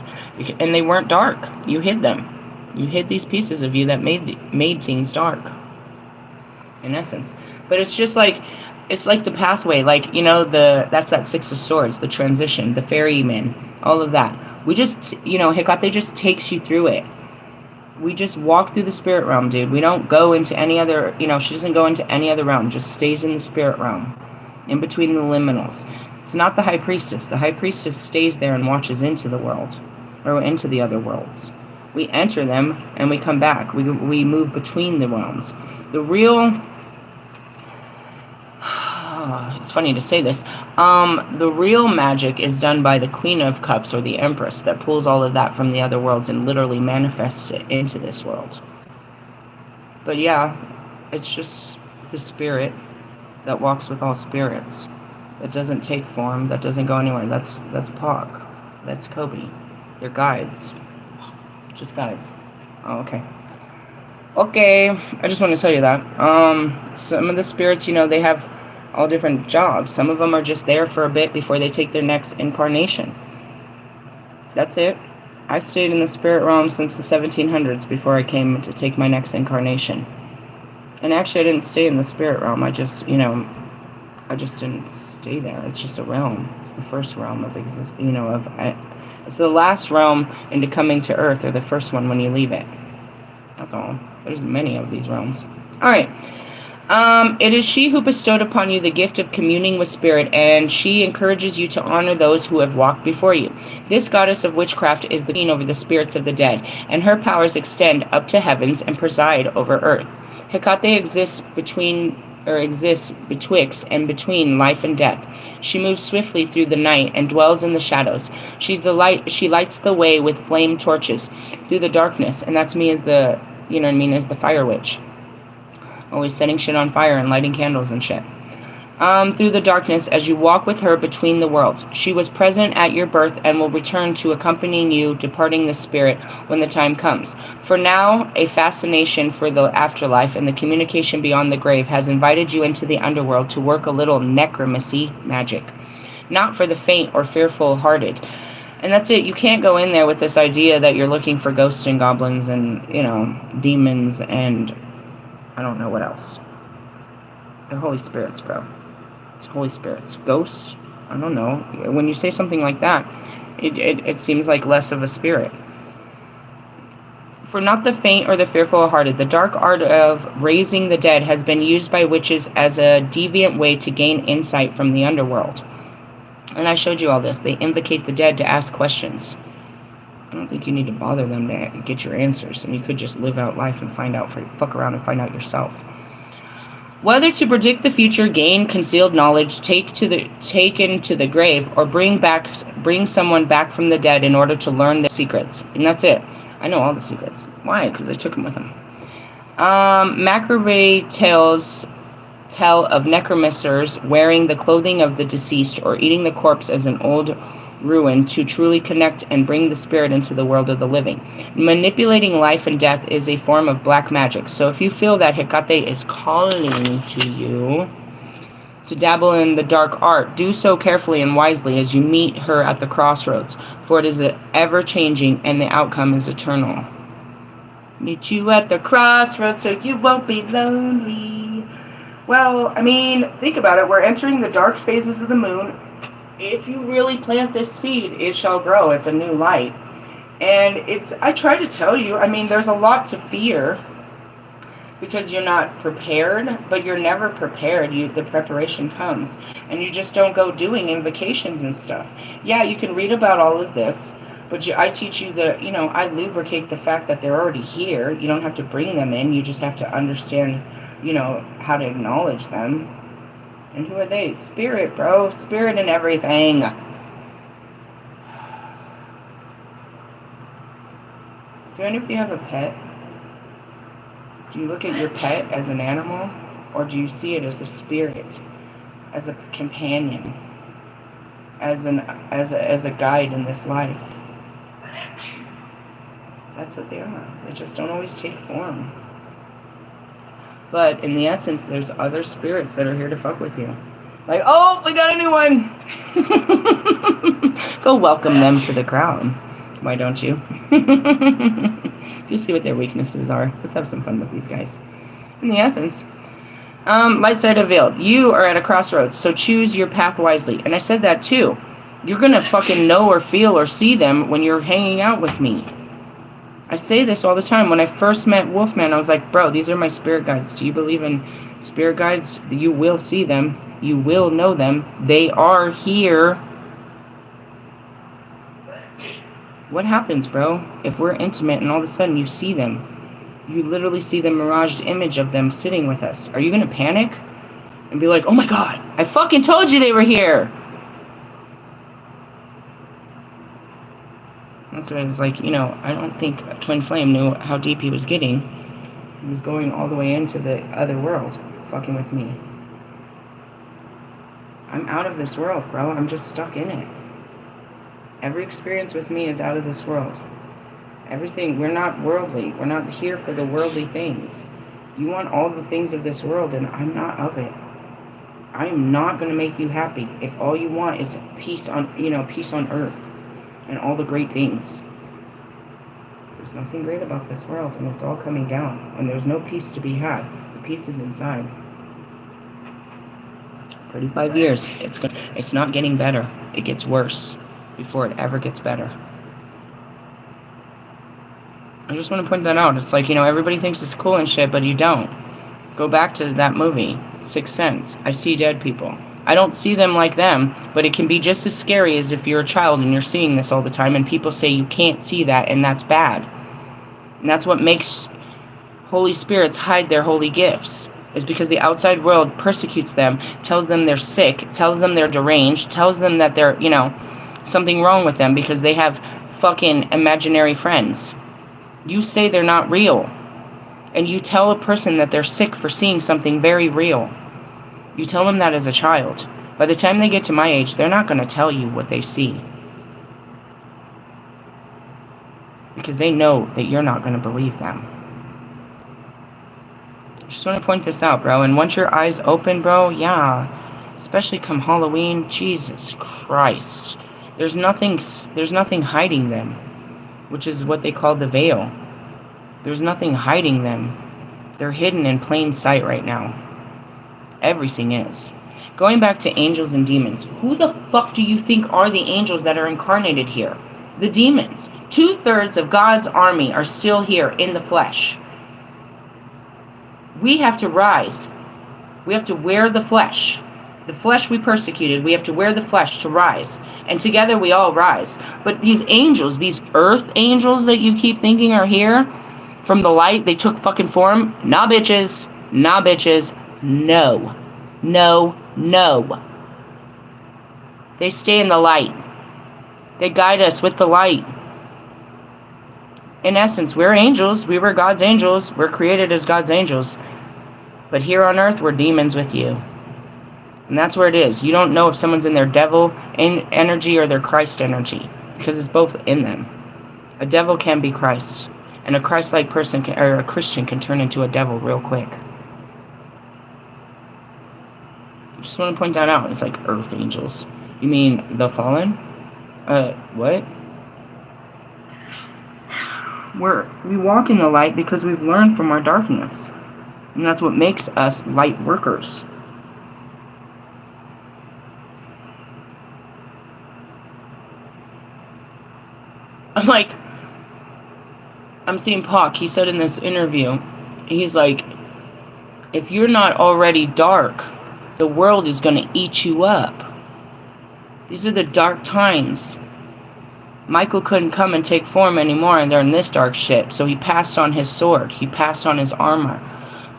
And they weren't dark. You hid them. You hid these pieces of you that made things dark, in essence. But it's just like, it's like the pathway, like, you know, that's that Six of Swords, the transition, the ferryman, all of that. We just, you know, Hecate just takes you through it. We just walk through the spirit realm, dude. We don't go into any other, you know, she doesn't go into any other realm, just stays in the spirit realm, in between the liminals. It's not the High Priestess. The High Priestess stays there and watches into the world, or into the other worlds. We enter them, and we come back. We move between the realms. The real... it's funny to say this. The real magic is done by the Queen of Cups, or the Empress, that pulls all of that from the other worlds and literally manifests it into this world. But yeah, it's just the spirit that walks with all spirits, that doesn't take form, that doesn't go anywhere. That's Pog. That's Kobe. They're guides. Just guides. Oh, okay. Okay, I just want to tell you that. Some of the spirits, you know, they have all different jobs. Some of them are just there for a bit before they take their next incarnation. That's it. I stayed in the spirit realm since the 1700s before I came to take my next incarnation. And actually, I didn't stay in the spirit realm. I just, you know, I just didn't stay there. It's just a realm. It's the first realm of it's the last realm into coming to Earth, or the first one when you leave it. That's all. There's many of these realms. All right. It is she who bestowed upon you the gift of communing with spirit, and she encourages you to honor those who have walked before you. This goddess of witchcraft is the queen over the spirits of the dead, and her powers extend up to heavens and preside over earth. Hecate exists betwixt and between life and death. She moves swiftly through the night and dwells in the shadows. She's the light. She lights the way with flame torches through the darkness, and that's me as the, you know what I mean, as the fire witch. Always setting shit on fire and lighting candles and shit. Through the darkness as you walk with her between the worlds. She was present at your birth and will return to accompanying you, departing the spirit when the time comes. For now, a fascination for the afterlife and the communication beyond the grave has invited you into the underworld to work a little necromancy magic. Not for the faint or fearful-hearted. And that's it. You can't go in there with this idea that you're looking for ghosts and goblins and, you know, demons and I don't know what else. They're Holy Spirits, bro. It's Holy Spirits. Ghosts? I don't know. When you say something like that, it seems like less of a spirit. For not the faint or the fearful-hearted, the dark art of raising the dead has been used by witches as a deviant way to gain insight from the underworld. And I showed you all this. They invocate the dead to ask questions. I don't think you need to bother them to get your answers, and you could just live out life and fuck around and find out yourself. Whether to predict the future, gain concealed knowledge, taken to the grave, or bring someone back from the dead in order to learn the secrets. And that's it. I know all the secrets. Why? Because I took them with them. Macabre tales tell of necromancers wearing the clothing of the deceased or eating the corpse as an old ruin to truly connect and bring the spirit into the world of the living. Manipulating life and death is a form of black magic. So if you feel that Hecate is calling to you to dabble in the dark art, do so carefully and wisely as you meet her at the crossroads, for it is ever-changing and the outcome is eternal. Meet you at the crossroads so you won't be lonely. Well, I mean, think about it. We're entering the dark phases of the moon. If you really plant this seed, it shall grow at the new light. And I try to tell you, I mean, there's a lot to fear because you're not prepared, but you're never prepared. The preparation comes, and you just don't go doing invocations and stuff. Yeah, you can read about all of this, but I teach you I lubricate the fact that they're already here. You don't have to bring them in. You just have to understand, how to acknowledge them. And who are they? Spirit, bro. Spirit and everything. Do any of you have a pet? Do you look at your pet as an animal? Or do you see it as a spirit? As a companion? As a guide in this life? That's what they are. They just don't always take form. But in the essence, there's other spirits that are here to fuck with you. Like, oh, we got a new one. Go welcome them to the crowd. Why don't you? You see what their weaknesses are. Let's have some fun with these guys. In the essence, light side unveiled. You are at a crossroads, so choose your path wisely. And I said that too. You're going to fucking know or feel or see them when you're hanging out with me. I say this all the time. When I first met Wolfman, I was like, bro, these are my spirit guides. Do you believe in spirit guides? You will see them. You will know them. They are here. What happens, bro, if we're intimate and all of a sudden you see them? You literally see the miraged image of them sitting with us. Are you going to panic? And be like, oh my God, I fucking told you they were here. That's what it's like, I don't think Twin Flame knew how deep he was getting. He was going all the way into the other world, fucking with me. I'm out of this world, bro. I'm just stuck in it. Every experience with me is out of this world. Everything, we're not worldly. We're not here for the worldly things. You want all the things of this world, and I'm not of it. I am not going to make you happy if all you want is peace on, peace on earth. And all the great things. There's nothing great about this world, and it's all coming down. And there's no peace to be had. The peace is inside. 35 years. It's not getting better. It gets worse before it ever gets better. I just want to point that out. It's like, everybody thinks it's cool and shit, but you don't. Go back to that movie, Sixth Sense. I see dead people. I don't see them like them, but it can be just as scary as if you're a child and you're seeing this all the time and people say you can't see that and that's bad. And that's what makes Holy Spirits hide their holy gifts, is because the outside world persecutes them, tells them they're sick, tells them they're deranged, tells them that they're, something wrong with them because they have fucking imaginary friends. You say they're not real, and you tell a person that they're sick for seeing something very real. You tell them that as a child. By the time they get to my age, they're not going to tell you what they see. Because they know that you're not going to believe them. Just want to point this out, bro. And once your eyes open, bro, yeah. Especially come Halloween, Jesus Christ. There's nothing hiding them. Which is what they call the veil. There's nothing hiding them. They're hidden in plain sight right now. Everything is. Going back to angels and demons. Who the fuck do you think are the angels that are incarnated here? The demons. 2/3 of God's army are still here in the flesh. We have to rise. We have to wear the flesh. The flesh we persecuted, we have to wear the flesh to rise. And together we all rise. But these angels, these earth angels that you keep thinking are here from the light, they took fucking form. Nah, bitches. Nah, bitches. No. No. No. They stay in the light. They guide us with the light. In essence, we're angels. We were God's angels. We're created as God's angels. But here on earth, we're demons with you. And that's where it is. You don't know if someone's in their devil energy or their Christ energy, because it's both in them. A devil can be Christ, and a Christ-like person or a Christian can turn into a devil real quick. I just want to point that out. It's like earth angels. You mean the fallen? What? We walk in the light because we've learned from our darkness. And that's what makes us light workers. I'm seeing Pac, he said in this interview, he's like, if you're not already dark, the world is going to eat you up. These are the dark times. Michael couldn't come and take form anymore, and they're in this dark shit. So he passed on his sword. He passed on his armor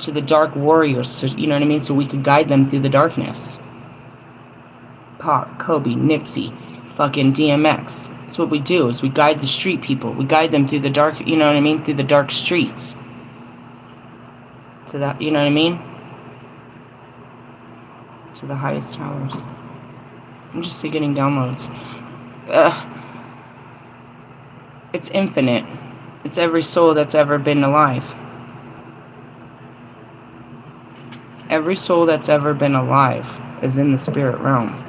to the dark warriors. So, you know what I mean? So we could guide them through the darkness. Pac, Kobe, Nipsey, fucking DMX. That's what we do, is we guide the street people. We guide them through the dark, you know what I mean? Through the dark streets. To that, you know what I mean? To the highest towers. I'm just getting downloads. It's infinite. It's every soul that's ever been alive. Every soul that's ever been alive is in the spirit realm.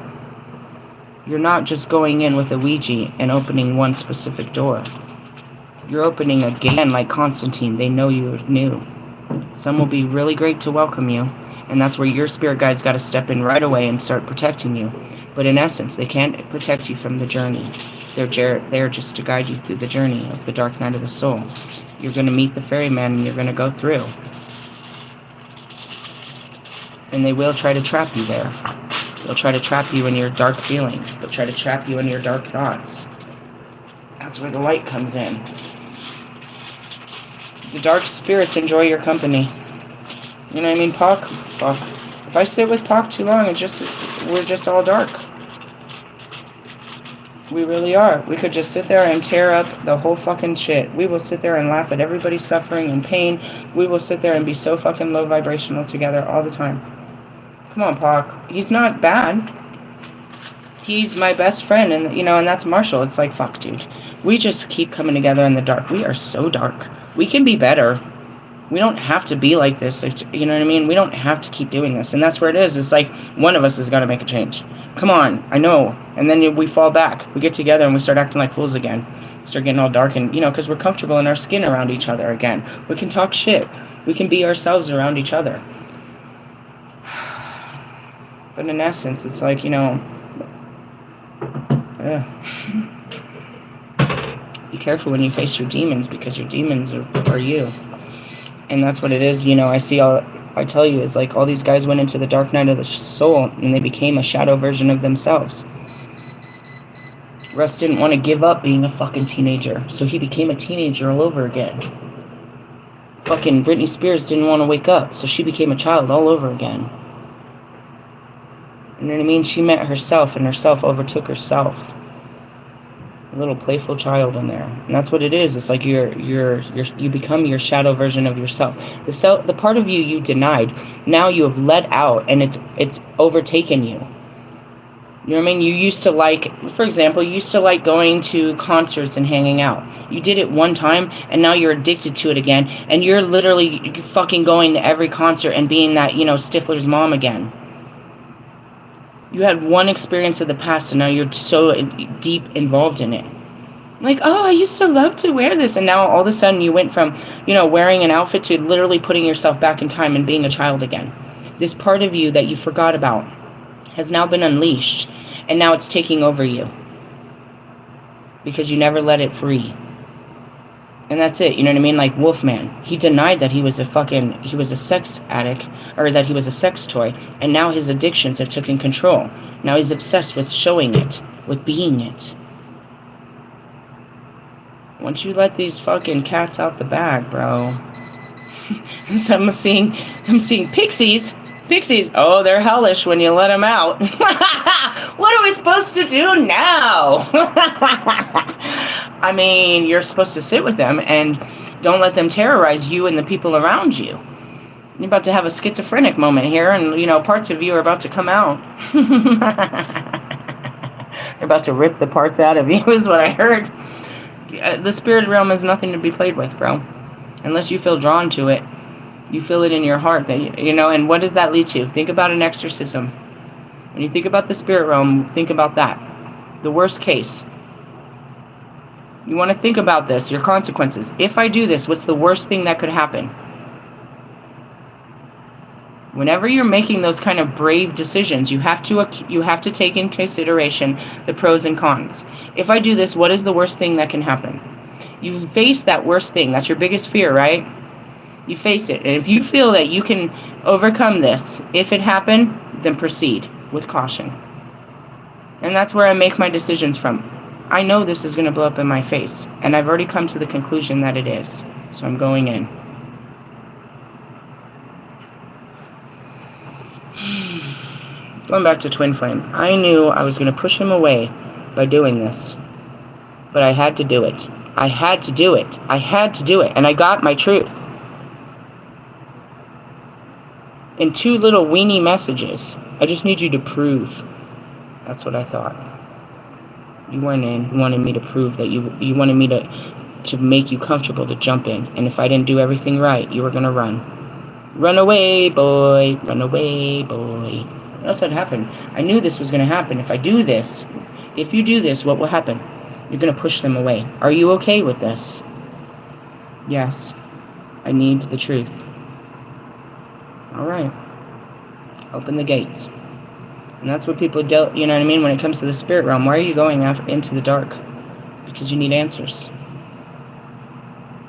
You're not just going in with a Ouija and opening one specific door. You're opening again like Constantine. They know you're new. Some will be really great to welcome you, and that's where your spirit guides got to step in right away and start protecting you. But in essence, they can't protect you from the journey. They're there just to guide you through the journey of the dark night of the soul. You're going to meet the ferryman, and you're going to go through. And they will try to trap you there. They'll try to trap you in your dark feelings. They'll try to trap you in your dark thoughts. That's where the light comes in. The dark spirits enjoy your company. You know what I mean, Pac? Fuck. If I sit with Pac too long, we're just all dark. We really are. We could just sit there and tear up the whole fucking shit. We will sit there and laugh at everybody's suffering and pain. We will sit there and be so fucking low vibrational together all the time. Come on, Pac. He's not bad. He's my best friend, and and that's Marshall. It's like, fuck, dude. We just keep coming together in the dark. We are so dark. We can be better. We don't have to be like this. You know what I mean? We don't have to keep doing this. And that's where it is. It's like one of us has got to make a change. Come on. I know. And then we fall back. We get together and we start acting like fools again. Start getting all dark and, because we're comfortable in our skin around each other again. We can talk shit. We can be ourselves around each other. But in essence, it's like, be careful when you face your demons, because your demons are you. And that's what it is, I tell you, is like all these guys went into the dark night of the soul and they became a shadow version of themselves. Russ didn't want to give up being a fucking teenager, so he became a teenager all over again. Fucking Britney Spears didn't want to wake up, so she became a child all over again. You know what I mean? She met herself, and herself overtook herself. A little playful child in there, and that's what it is. It's like you become your shadow version of yourself. The part of you denied, now you have let out, and it's overtaken you. You know what I mean? You used to for example, you used to like going to concerts and hanging out. You did it one time, and now you're addicted to it again, and you're literally fucking going to every concert and being that Stifler's mom again. You had one experience of the past, and now you're so deep involved in it. Like, oh, I used to love to wear this, and now all of a sudden you went from, wearing an outfit to literally putting yourself back in time and being a child again. This part of you that you forgot about has now been unleashed, and now it's taking over you. Because you never let it free. And that's it, you know what I mean? Like Wolfman, he denied that he was a sex addict, or that he was a sex toy, and now his addictions have taken control. Now he's obsessed with showing it, with being it. Once you let these fucking cats out the bag, bro. So I'm seeing pixies. Pixies, oh, they're hellish when you let them out. What are we supposed to do now? I mean, you're supposed to sit with them and don't let them terrorize you and the people around you. You're about to have a schizophrenic moment here, and, you know, parts of you are about to come out. They're about to rip the parts out of you, is what I heard. The spirit realm is nothing to be played with, bro. Unless you feel drawn to it. You feel it in your heart, that, you know, and what does that lead to? Think about an exorcism. When you think about the spirit realm, think about that. The worst case. You want to think about this, your consequences. If I do this, what's the worst thing that could happen? Whenever you're making those kind of brave decisions, you have to take in consideration the pros and cons. If I do this, what is the worst thing that can happen? You face that worst thing. That's your biggest fear, right? You face it. And if you feel that you can overcome this, if it happened, then proceed with caution. And that's where I make my decisions from. I know this is going to blow up in my face, and I've already come to the conclusion that it is. So I'm going in. Going back to Twin Flame, I knew I was going to push him away by doing this. But I had to do it. I had to do it. I had to do it. And I got my truth. In 2 little weenie messages. I just need you to prove. That's what I thought. You went in. You wanted me to prove that you wanted me to make you comfortable to jump in. And if I didn't do everything right, you were going to run. Run away, boy. Run away, boy. That's what happened. I knew this was going to happen. If you do this, what will happen? You're going to push them away. Are you okay with this? Yes. I need the truth. All right. Open the gates. And that's what people do, you know what I mean, when it comes to the spirit realm. Why are you going into the dark? Because you need answers.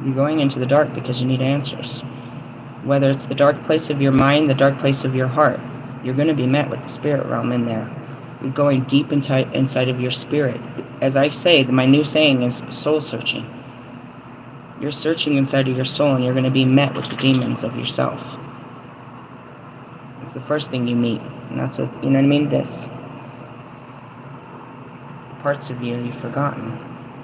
You're going into the dark because you need answers. Whether it's the dark place of your mind, the dark place of your heart, you're going to be met with the spirit realm in there. You're going deep inside of your spirit. As I say, my new saying is soul searching. You're searching inside of your soul, and you're going to be met with the demons of yourself. It's the first thing you meet. And that's what, you know what I mean? This. Parts of you you've forgotten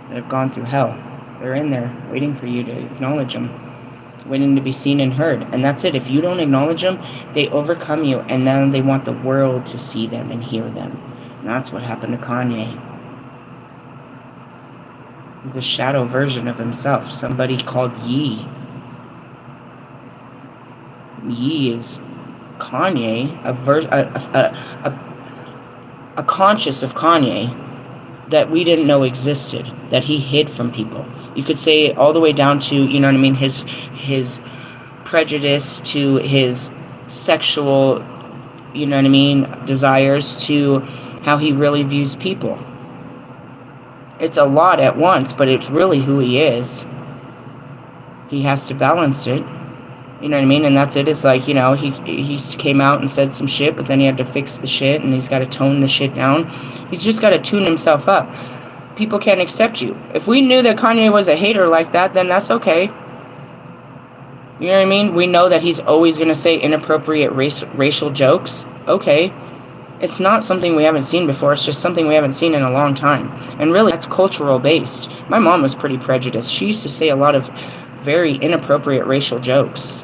that have gone through hell. They're in there waiting for you to acknowledge them. Waiting to be seen and heard. And that's it. If you don't acknowledge them, they overcome you, and then they want the world to see them and hear them. And that's what happened to Kanye. He's a shadow version of himself. Somebody called Yi. Yi is Kanye, a conscious of Kanye that we didn't know existed, that he hid from people. You could say all the way down to, you know what I mean, his prejudice, to his sexual, you know what I mean, desires, to how he really views people. It's a lot at once, but it's really who he is. He has to balance it. You know what I mean? And that's it. It's like, you know, he came out and said some shit, but then he had to fix the shit, and he's got to tone the shit down. He's just got to tune himself up. People can't accept you. If we knew that Kanye was a hater like that, then that's okay. You know what I mean? We know that he's always going to say inappropriate racial jokes. Okay. It's not something we haven't seen before. It's just something we haven't seen in a long time. And really, that's cultural based. My mom was pretty prejudiced. She used to say a lot of very inappropriate racial jokes.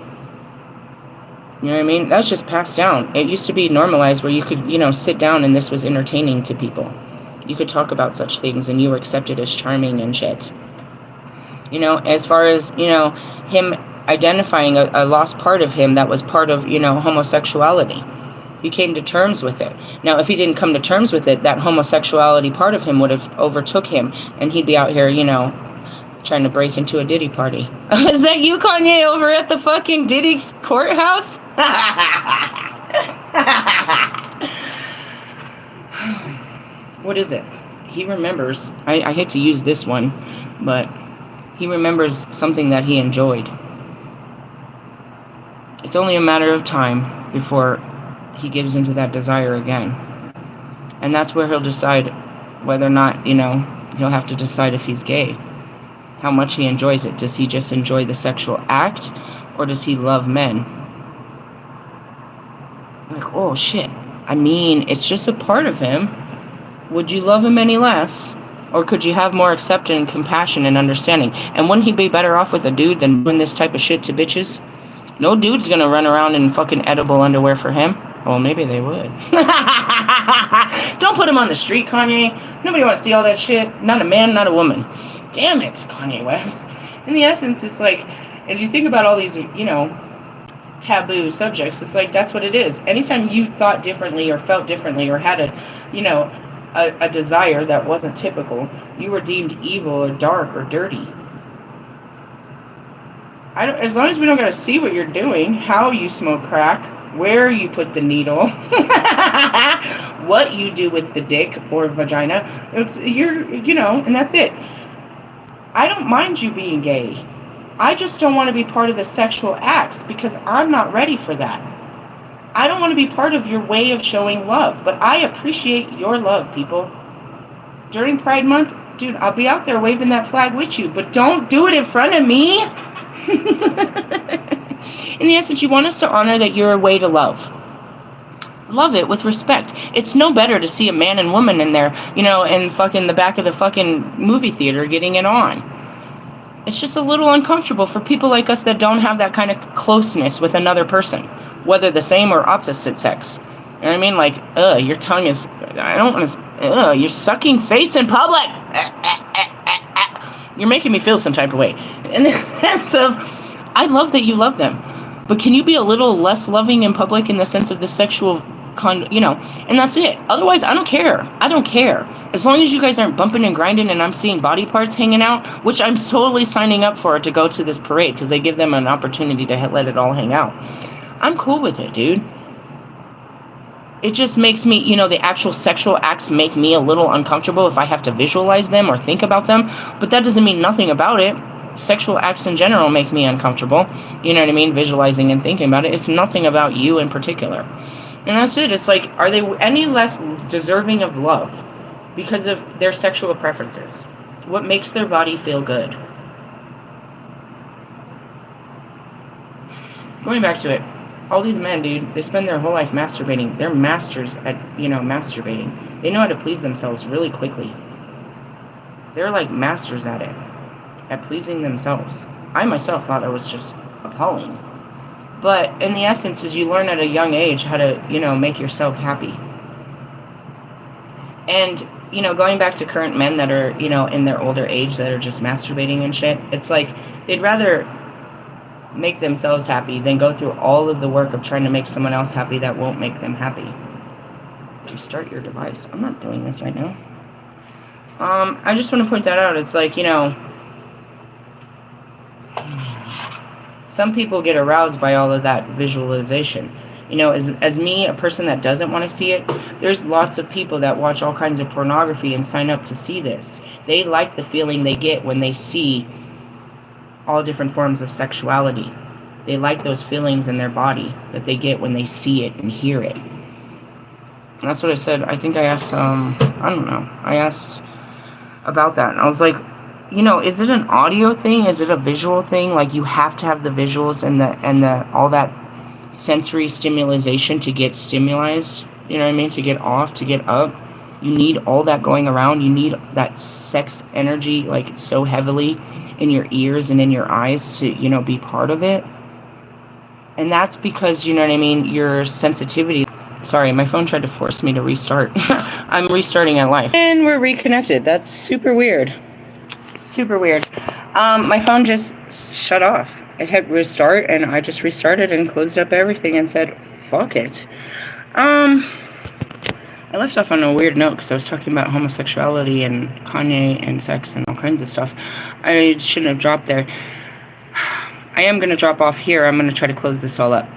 You know what I mean? That's just passed down. It used to be normalized where you could, you know, sit down and this was entertaining to people. You could talk about such things and you were accepted as charming and shit. You know, as far as, you know, him identifying a lost part of him that was part of, you know, homosexuality. He came to terms with it. Now, if he didn't come to terms with it, that homosexuality part of him would have overtook him, and he'd be out here, you know, trying to break into a Diddy party. Is that you, Kanye, over at the fucking Diddy courthouse? What is it? He remembers, I hate to use this one, but he remembers something that he enjoyed. It's only a matter of time before he gives into that desire again. And that's where he'll decide whether or not, you know, he'll have to decide if he's gay. How much he enjoys it. Does he just enjoy the sexual act, or does he love men? Like, oh shit. I mean, it's just a part of him. Would you love him any less? Or could you have more acceptance and compassion and understanding? And wouldn't he be better off with a dude than doing this type of shit to bitches? No dude's gonna run around in fucking edible underwear for him. Well, maybe they would. Don't put him on the street, Kanye. Nobody wants to see all that shit. Not a man, not a woman. Damn it, Kanye West. In the essence, it's like, as you think about all these, taboo subjects, it's like, that's what it is. Anytime you thought differently or felt differently or had a desire that wasn't typical, you were deemed evil or dark or dirty. As long as we don't gotta see what you're doing, how you smoke crack, where you put the needle, what you do with the dick or vagina, and that's it. I don't mind you being gay. I just don't want to be part of the sexual acts because I'm not ready for that. I don't want to be part of your way of showing love, but I appreciate your love, people. During Pride Month, dude, I'll be out there waving that flag with you, but don't do it in front of me. In the essence, you want us to honor that you're a way to love. Love it with respect. It's no better to see a man and woman in there, in fucking the back of the fucking movie theater getting it on. It's just a little uncomfortable for people like us that don't have that kind of closeness with another person, whether the same or opposite sex. You know what I mean? Like, your tongue is, I don't want to, you're sucking face in public. You're making me feel some type of way. In the sense of, I love that you love them, but can you be a little less loving in public in the sense of the sexual and that's it. Otherwise, I don't care. As long as you guys aren't bumping and grinding and I'm seeing body parts hanging out, which I'm totally signing up for to go to this parade because they give them an opportunity to let it all hang out. I'm cool with it, dude. It just makes me, the actual sexual acts make me a little uncomfortable if I have to visualize them or think about them, but that doesn't mean nothing about it. Sexual acts in general make me uncomfortable, you know what I mean, visualizing and thinking about it. It's nothing about you in particular. And that's it. It's like, are they any less deserving of love because of their sexual preferences? What makes their body feel good? Going back to it, all these men, dude, they spend their whole life masturbating. They're masters at, masturbating. They know how to please themselves really quickly. They're like masters at it, at pleasing themselves. I myself thought it was just appalling. But in the essence is you learn at a young age how to, make yourself happy. And, going back to current men that are, in their older age that are just masturbating and shit, it's like they'd rather make themselves happy than go through all of the work of trying to make someone else happy that won't make them happy. Restart your device. I'm not doing this right now. I just want to point that out. It's like, some people get aroused by all of that visualization. As me, a person that doesn't want to see it, there's lots of people that watch all kinds of pornography and sign up to see this. They like the feeling they get when they see all different forms of sexuality. They like those feelings in their body that they get when they see it and hear it. And that's what I said. I think I asked, I asked about that. And I was like, is it an audio thing? Is it a visual thing? Like you have to have the visuals and the all that sensory stimulation to get stimulized. You know what I mean? To get off, to get up. You need all that going around. You need that sex energy like so heavily in your ears and in your eyes to, be part of it. And that's because, your sensitivity. Sorry, my phone tried to force me to restart. I'm restarting at life. And we're reconnected. That's super weird. Super weird. My phone just shut off. It hit restart, and I just restarted and closed up everything and said, fuck it. I left off on a weird note because I was talking about homosexuality and Kanye and sex and all kinds of stuff. I shouldn't have dropped there. I am going to drop off here. I'm going to try to close this all up.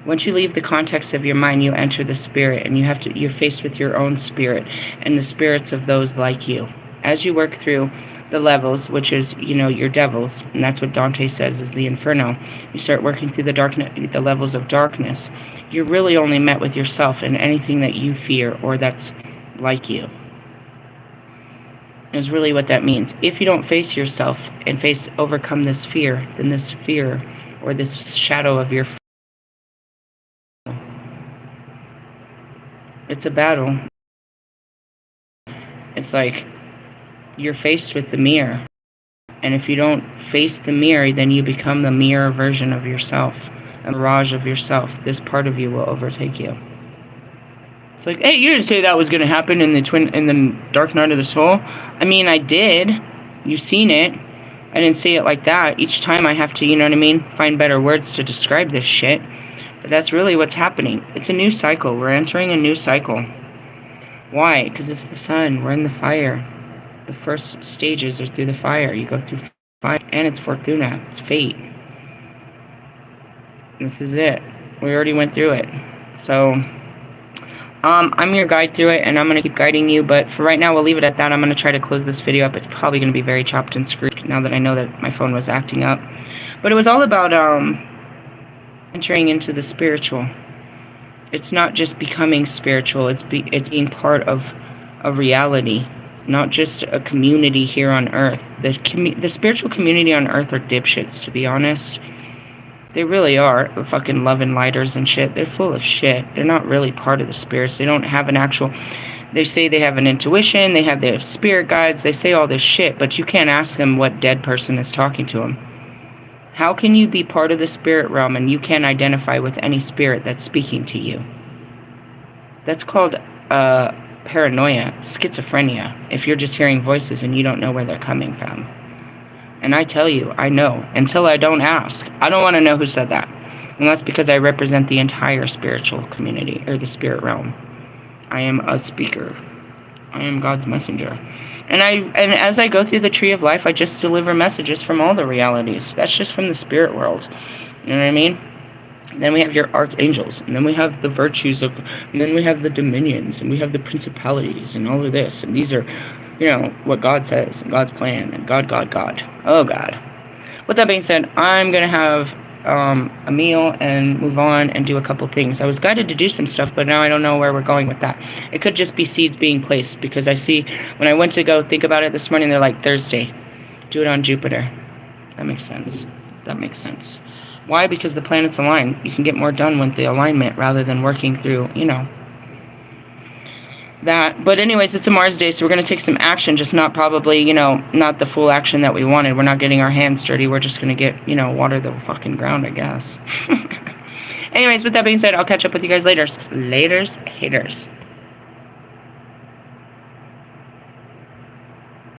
Once you leave the context of your mind, you enter the spirit, and you're faced with your own spirit and the spirits of those like you. As you work through the levels, which is, your devils, and that's what Dante says is the inferno, you start working through the levels of darkness, you're really only met with yourself and anything that you fear or that's like you. Is really what that means. If you don't face yourself and overcome this fear, then this fear or this shadow of your it's a battle. It's like You're faced with the mirror. And if you don't face the mirror, then you become the mirror version of yourself, a mirage of yourself. This part of you will overtake you. It's like, hey, you didn't say that was going to happen in the Dark Night of the Soul. I mean, I did. You've seen it. I didn't say it like that. Each time I have to, you know what I mean, find better words to describe this shit. But that's really what's happening. It's a new cycle. We're entering a new cycle. Why? Because it's the sun. We're in the fire. The first stages are through the fire. You go through fire. And it's Fortuna. It's fate. This is it. We already went through it. So, I'm your guide through it, and I'm going to keep guiding you. But for right now, we'll leave it at that. I'm going to try to close this video up. It's probably going to be very chopped and screwed now that I know that my phone was acting up. But it was all about entering into the spiritual. It's not just becoming spiritual. It's being part of a reality. Not just a community here on Earth. The spiritual community on Earth are dipshits, to be honest. They really are. The fucking love and lighters and shit. They're full of shit. They're not really part of the spirits. They don't have an actual... They say they have an intuition. They have their spirit guides. They say all this shit, but you can't ask them what dead person is talking to them. How can you be part of the spirit realm and you can't identify with any spirit that's speaking to you? That's called... paranoia, schizophrenia, if you're just hearing voices and you don't know where they're coming from. And I tell you, I know, until I don't ask. I don't want to know who said that. And that's because I represent the entire spiritual community, or the spirit realm. I am a speaker. I am God's messenger. And as I go through the tree of life, I just deliver messages from all the realities. That's just from the spirit world. You know what I mean? Then we have your archangels, and then we have the virtues of, and then we have the dominions, and we have the principalities, and all of this, and these are, you know, what God says, and God's plan, and God. Oh, God. With that being said, I'm going to have a meal and move on and do a couple things. I was guided to do some stuff, but now I don't know where we're going with that. It could just be seeds being placed, because I see, when I went to go think about it this morning, they're like, Thursday, do it on Jupiter. That makes sense. That makes sense. Why? Because the planets align. You can get more done with the alignment rather than working through, you know, that. But anyways, it's a Mars day, so we're going to take some action, just not probably, you know, not the full action that we wanted. We're not getting our hands dirty. We're just going to get, you know, water the fucking ground, I guess. Anyways, with that being said, I'll catch up with you guys later. Laters, haters.